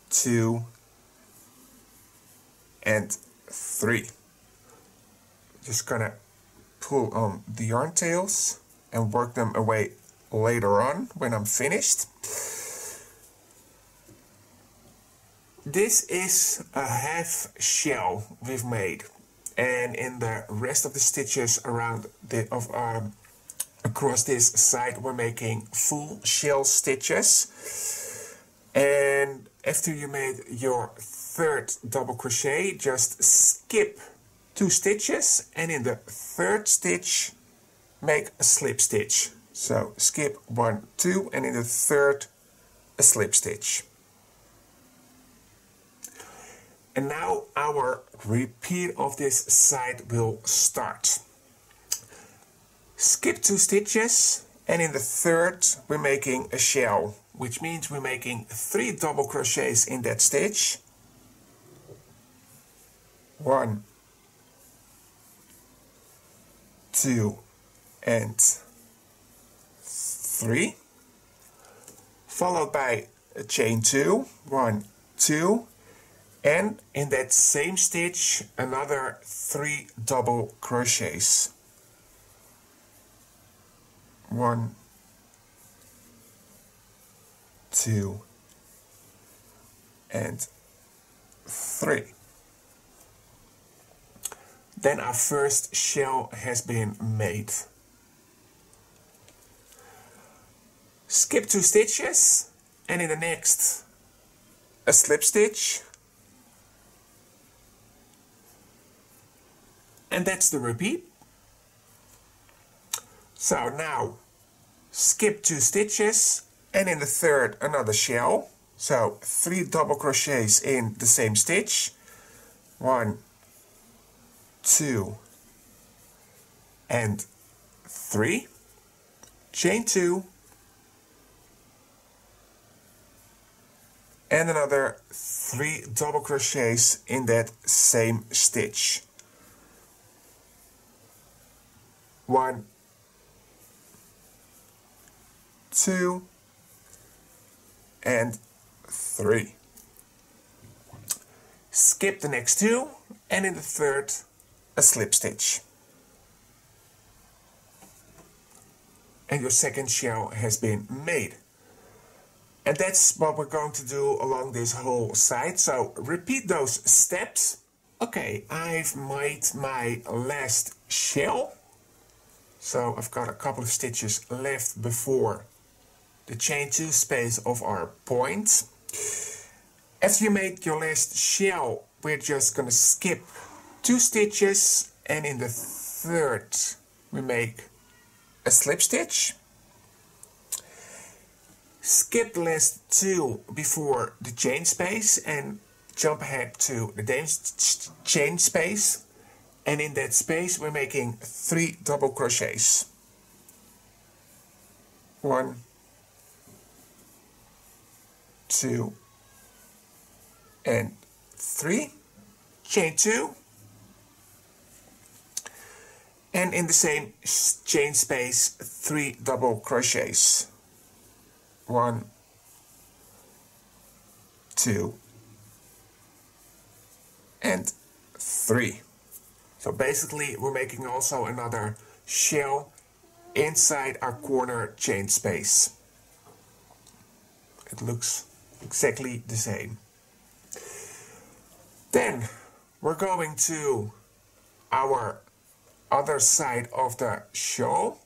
2 and 3. Just gonna pull on the yarn tails and work them away later on when I'm finished. This is a half shell we've made, and in the rest of the stitches around across this side we're making full shell stitches. And after you made your 3rd double crochet, just skip 2 stitches, and in the 3rd stitch make a slip stitch. So skip 1, 2, and in the 3rd a slip stitch. And now our repeat of this side will start. Skip 2 stitches, and in the 3rd we're making a shell, which means we're making 3 double crochets in that stitch. 1, 2 and 3, followed by a chain 2, 1, 2, and in that same stitch another 3 double crochets. 1, 2 and 3. Then our first shell has been made. Skip 2 stitches, and in the next a slip stitch, and that's the repeat. So now skip 2 stitches, and in the 3rd another shell, so 3 double crochets in the same stitch. 1, 2 and 3, chain 2 and another 3 double crochets in that same stitch. 1, 2 and 3. Skip the next 2, and in the 3rd a slip stitch. And your second shell has been made. And that's what we're going to do along this whole side. So repeat those steps. Okay, I've made my last shell. So I've got a couple of stitches left before the chain 2 space of our point. As you made your last shell, we're just gonna skip 2 stitches, and in the third we make a slip stitch. Skip the last 2 before the chain space and jump ahead to the chain space, and in that space we're making 3 double crochets. 1, 2, and 3. Chain 2, and in the same chain space 3 double crochets. 1, 2, and 3. So basically we're making also another shell inside our corner chain space. It looks exactly the same. Then we're going to our other side of the shawl.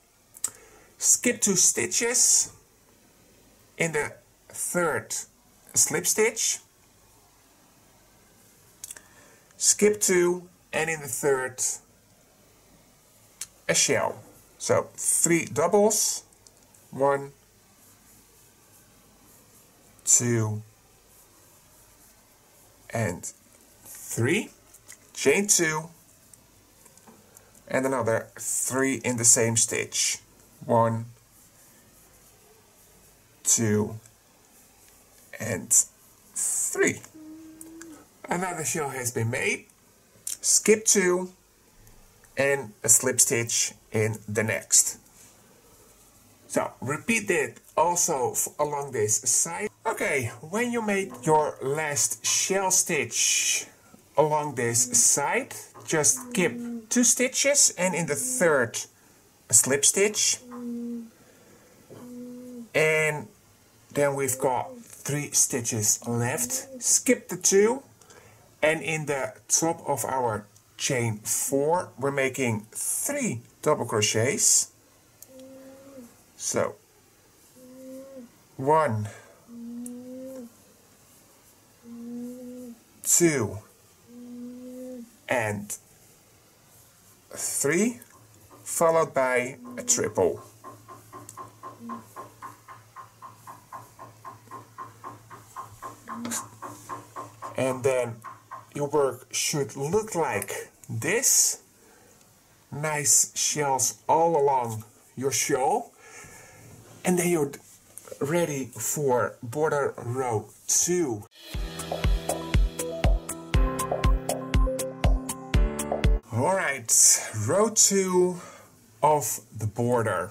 Skip 2 stitches. In the third, a slip stitch. Skip 2, and in the third, a shell. So 3 doubles. 1, 2, and 3. Chain 2, and another 3 in the same stitch. 1, 2, and 3. Another shell has been made. Skip 2, and a slip stitch in the next. So repeat that also along this side. Okay, when you made your last shell stitch along this side, just skip 2 stitches, and in the third a slip stitch. And then we've got 3 stitches left. Skip the 2, and in the top of our chain 4 we're making 3 double crochets. So 1, 2, and 3, followed by a triple. And then your work should look like this. Nice shells all along your shawl. And then you're ready for border row 2. Alright, row 2 of the border.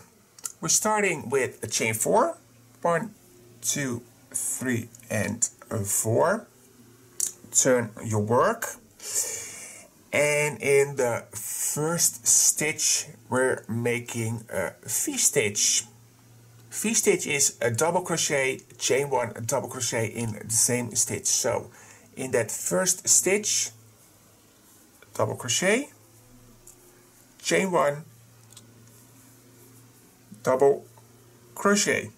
We're starting with a chain 4. 1, 2, 3, and 4. Turn your work, and in the first stitch we're making a V-stitch. V-stitch is a double crochet, chain 1, a double crochet in the same stitch. So in that first stitch, double crochet, chain 1, double crochet.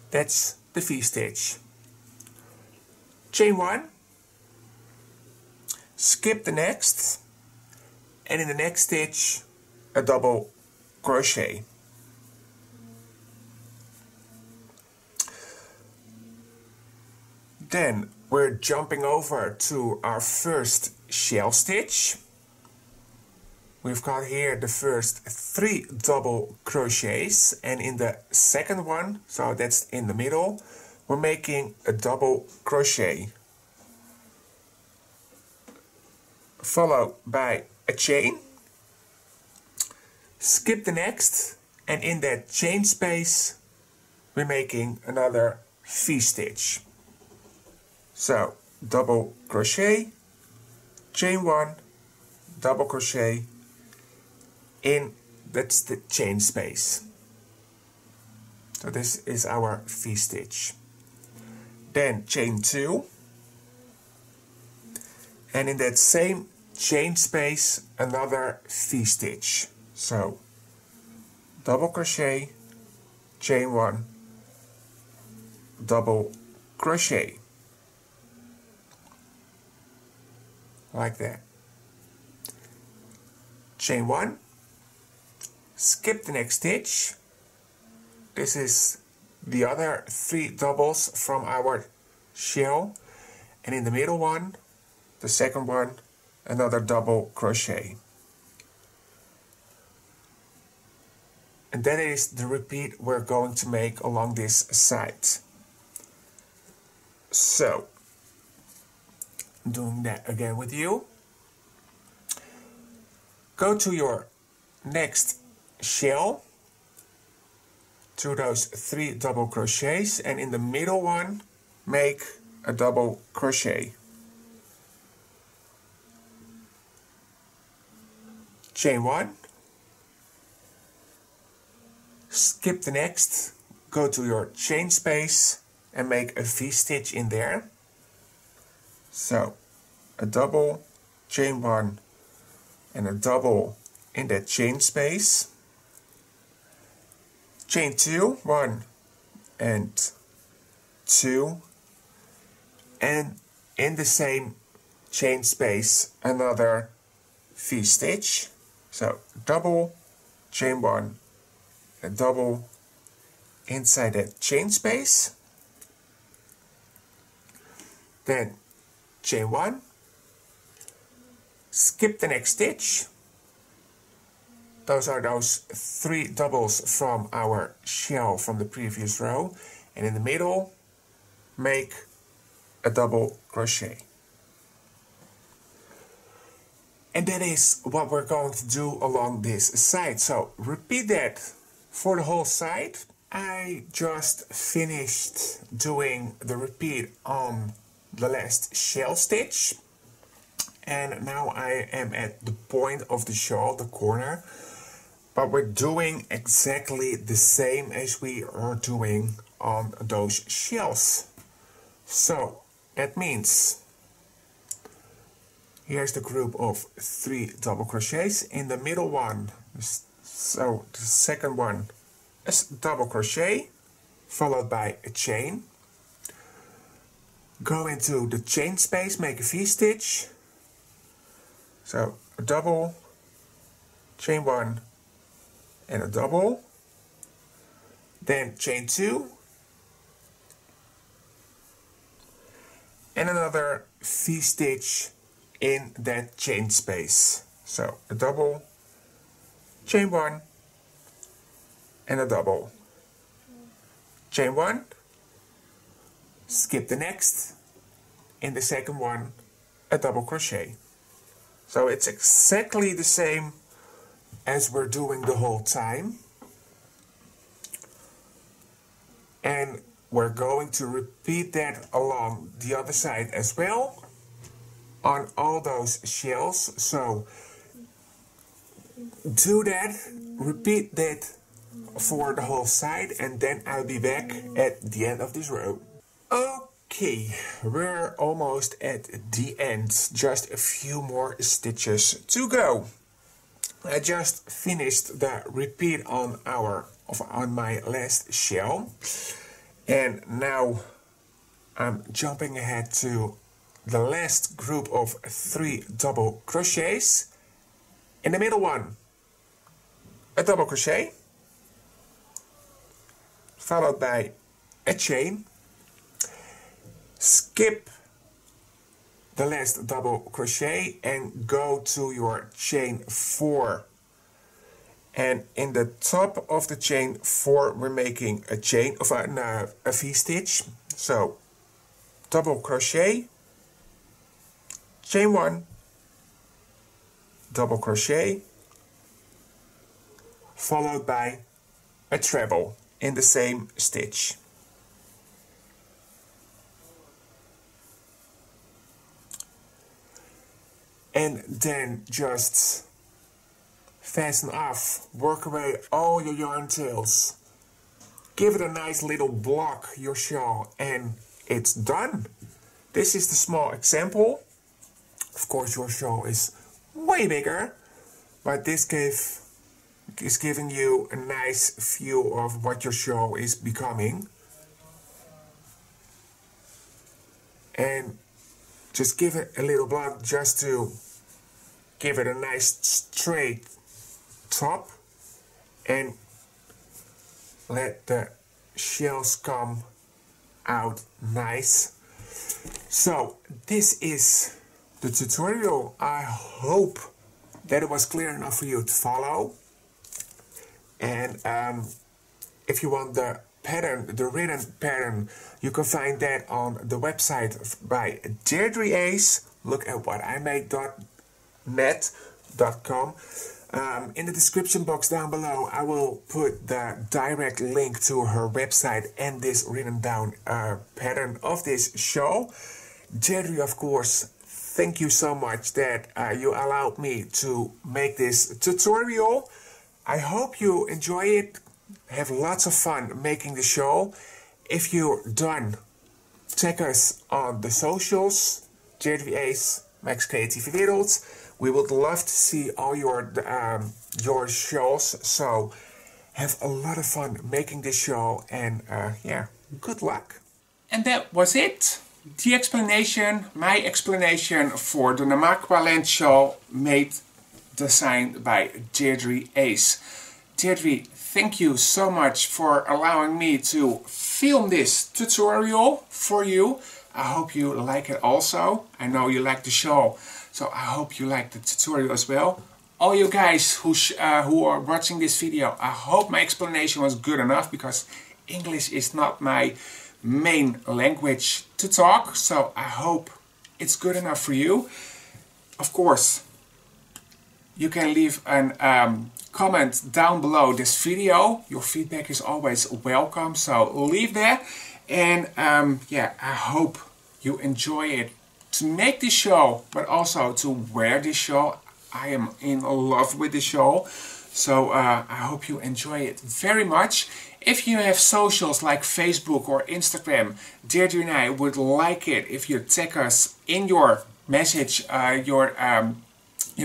That's the V-stitch. Chain 1, skip the next, and in the next stitch a double crochet. Then we're jumping over to our first shell stitch. We've got here the first 3 double crochets, and in the second one, so that's in the middle, we're making a double crochet, followed by a chain. Skip the next, and in that chain space we're making another V-stitch. So double crochet, chain 1, double crochet in that's the chain space. So this is our V-stitch. Then chain 2, and in that same chain space another V-stitch. So double crochet, chain 1, double crochet, like that. Chain 1, skip the next stitch. This is the other 3 doubles from our shell, and in the middle one, the second one, another double crochet. And that is the repeat we're going to make along this side. So, I'm doing that again with you. Go to your next shell, to those 3 double crochets, and in the middle one, make a double crochet. Chain 1, skip the next, go to your chain space and make a V-stitch in there. So, a double, chain 1, and a double in that chain space. Chain 2, 1 and 2, and in the same chain space another V-stitch. So double, chain 1, a double inside that chain space. Then chain 1, skip the next stitch. Those are those 3 doubles from our shell from the previous row, and in the middle make a double crochet. And that is what we're going to do along this side. So repeat that for the whole side. I just finished doing the repeat on the last shell stitch, and now I am at the point of the shawl, the corner, but we're doing exactly the same as we are doing on those shells. So that means here's the group of 3 double crochets. In the middle one, so the second one is double crochet followed by a chain. Go into the chain space, make a V-stitch. So a double, chain 1 and a double. Then chain 2 and another V-stitch in that chain space. So a double, chain 1 and a double. Chain 1, skip the next, in the second one a double crochet. So it's exactly the same as we're doing the whole time. And we're going to repeat that along the other side as well on all those shells. So do that, repeat that for the whole side, and then I'll be back at the end of this row. Okay, we're almost at the end, just a few more stitches to go. I just finished the repeat on my last shell, and now I'm jumping ahead to the last group of 3 double crochets. In the middle one, a double crochet, followed by a chain. Skip the last double crochet and go to your chain 4. And in the top of the chain 4 we're making a chain of a V-stitch. So double crochet, chain 1, double crochet, followed by a treble in the same stitch. And then just fasten off, work away all your yarn tails. Give it a nice little block, your shawl, and it's done. This is the small example. Of course your shawl is way bigger, but this is giving you a nice view of what your shawl is becoming. and just give it a little block just to give it a nice straight top, and let the shells come out nice. So this is the tutorial. I hope that it was clear enough for you to follow. And if you want the pattern, the written pattern, you can find that on the website by Deirdre Ace. Look at whatimake.net.com. In the description box down below, I will put the direct link to her website and this written down pattern of this show. Deirdre, of course, thank you so much that you allowed me to make this tutorial. I hope you enjoy it, have lots of fun making the show. If you're done, check us on the socials, Deirdre Ace, Max Creatieve Wereld. We would love to see all your shows, so have a lot of fun making this show, and yeah, good luck. And that was it. The explanation, my explanation for the Namaqualand show designed by Deirdre Ace. Deirdre, thank you so much for allowing me to film this tutorial for you. I hope you like it also. I know you like the show, so I hope you like the tutorial as well. All you guys who are watching this video, I hope my explanation was good enough, because English is not my main language to talk, so I hope it's good enough for you. Of course, you can leave a comment down below this video. Your feedback is always welcome, so leave that. And yeah, I hope you enjoy it to make this show, but also to wear this show. I am in love with the show, so I hope you enjoy it very much. If you have socials like Facebook or Instagram, Deirdre and I would like it if you tag us in your message, your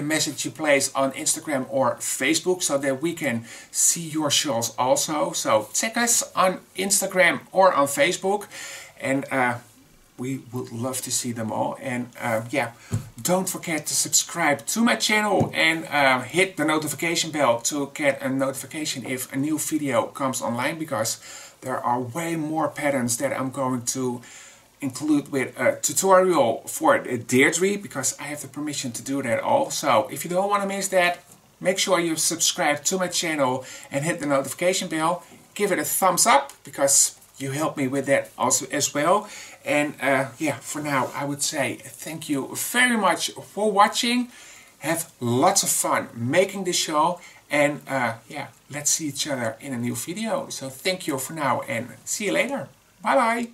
message you place on Instagram or Facebook, so that we can see your shows also. So tag us on Instagram or on Facebook, and we would love to see them all. And yeah, don't forget to subscribe to my channel and hit the notification bell to get a notification if a new video comes online, because there are way more patterns that I'm going to include with a tutorial for Deirdre, because I have the permission to do that all. So if you don't want to miss that, make sure you subscribe to my channel and hit the notification bell. Give it a thumbs up, because you help me with that also as well. And yeah, for now I would say thank you very much for watching. Have lots of fun making this show, and yeah, let's see each other in a new video. So thank you for now, and see you later. Bye bye.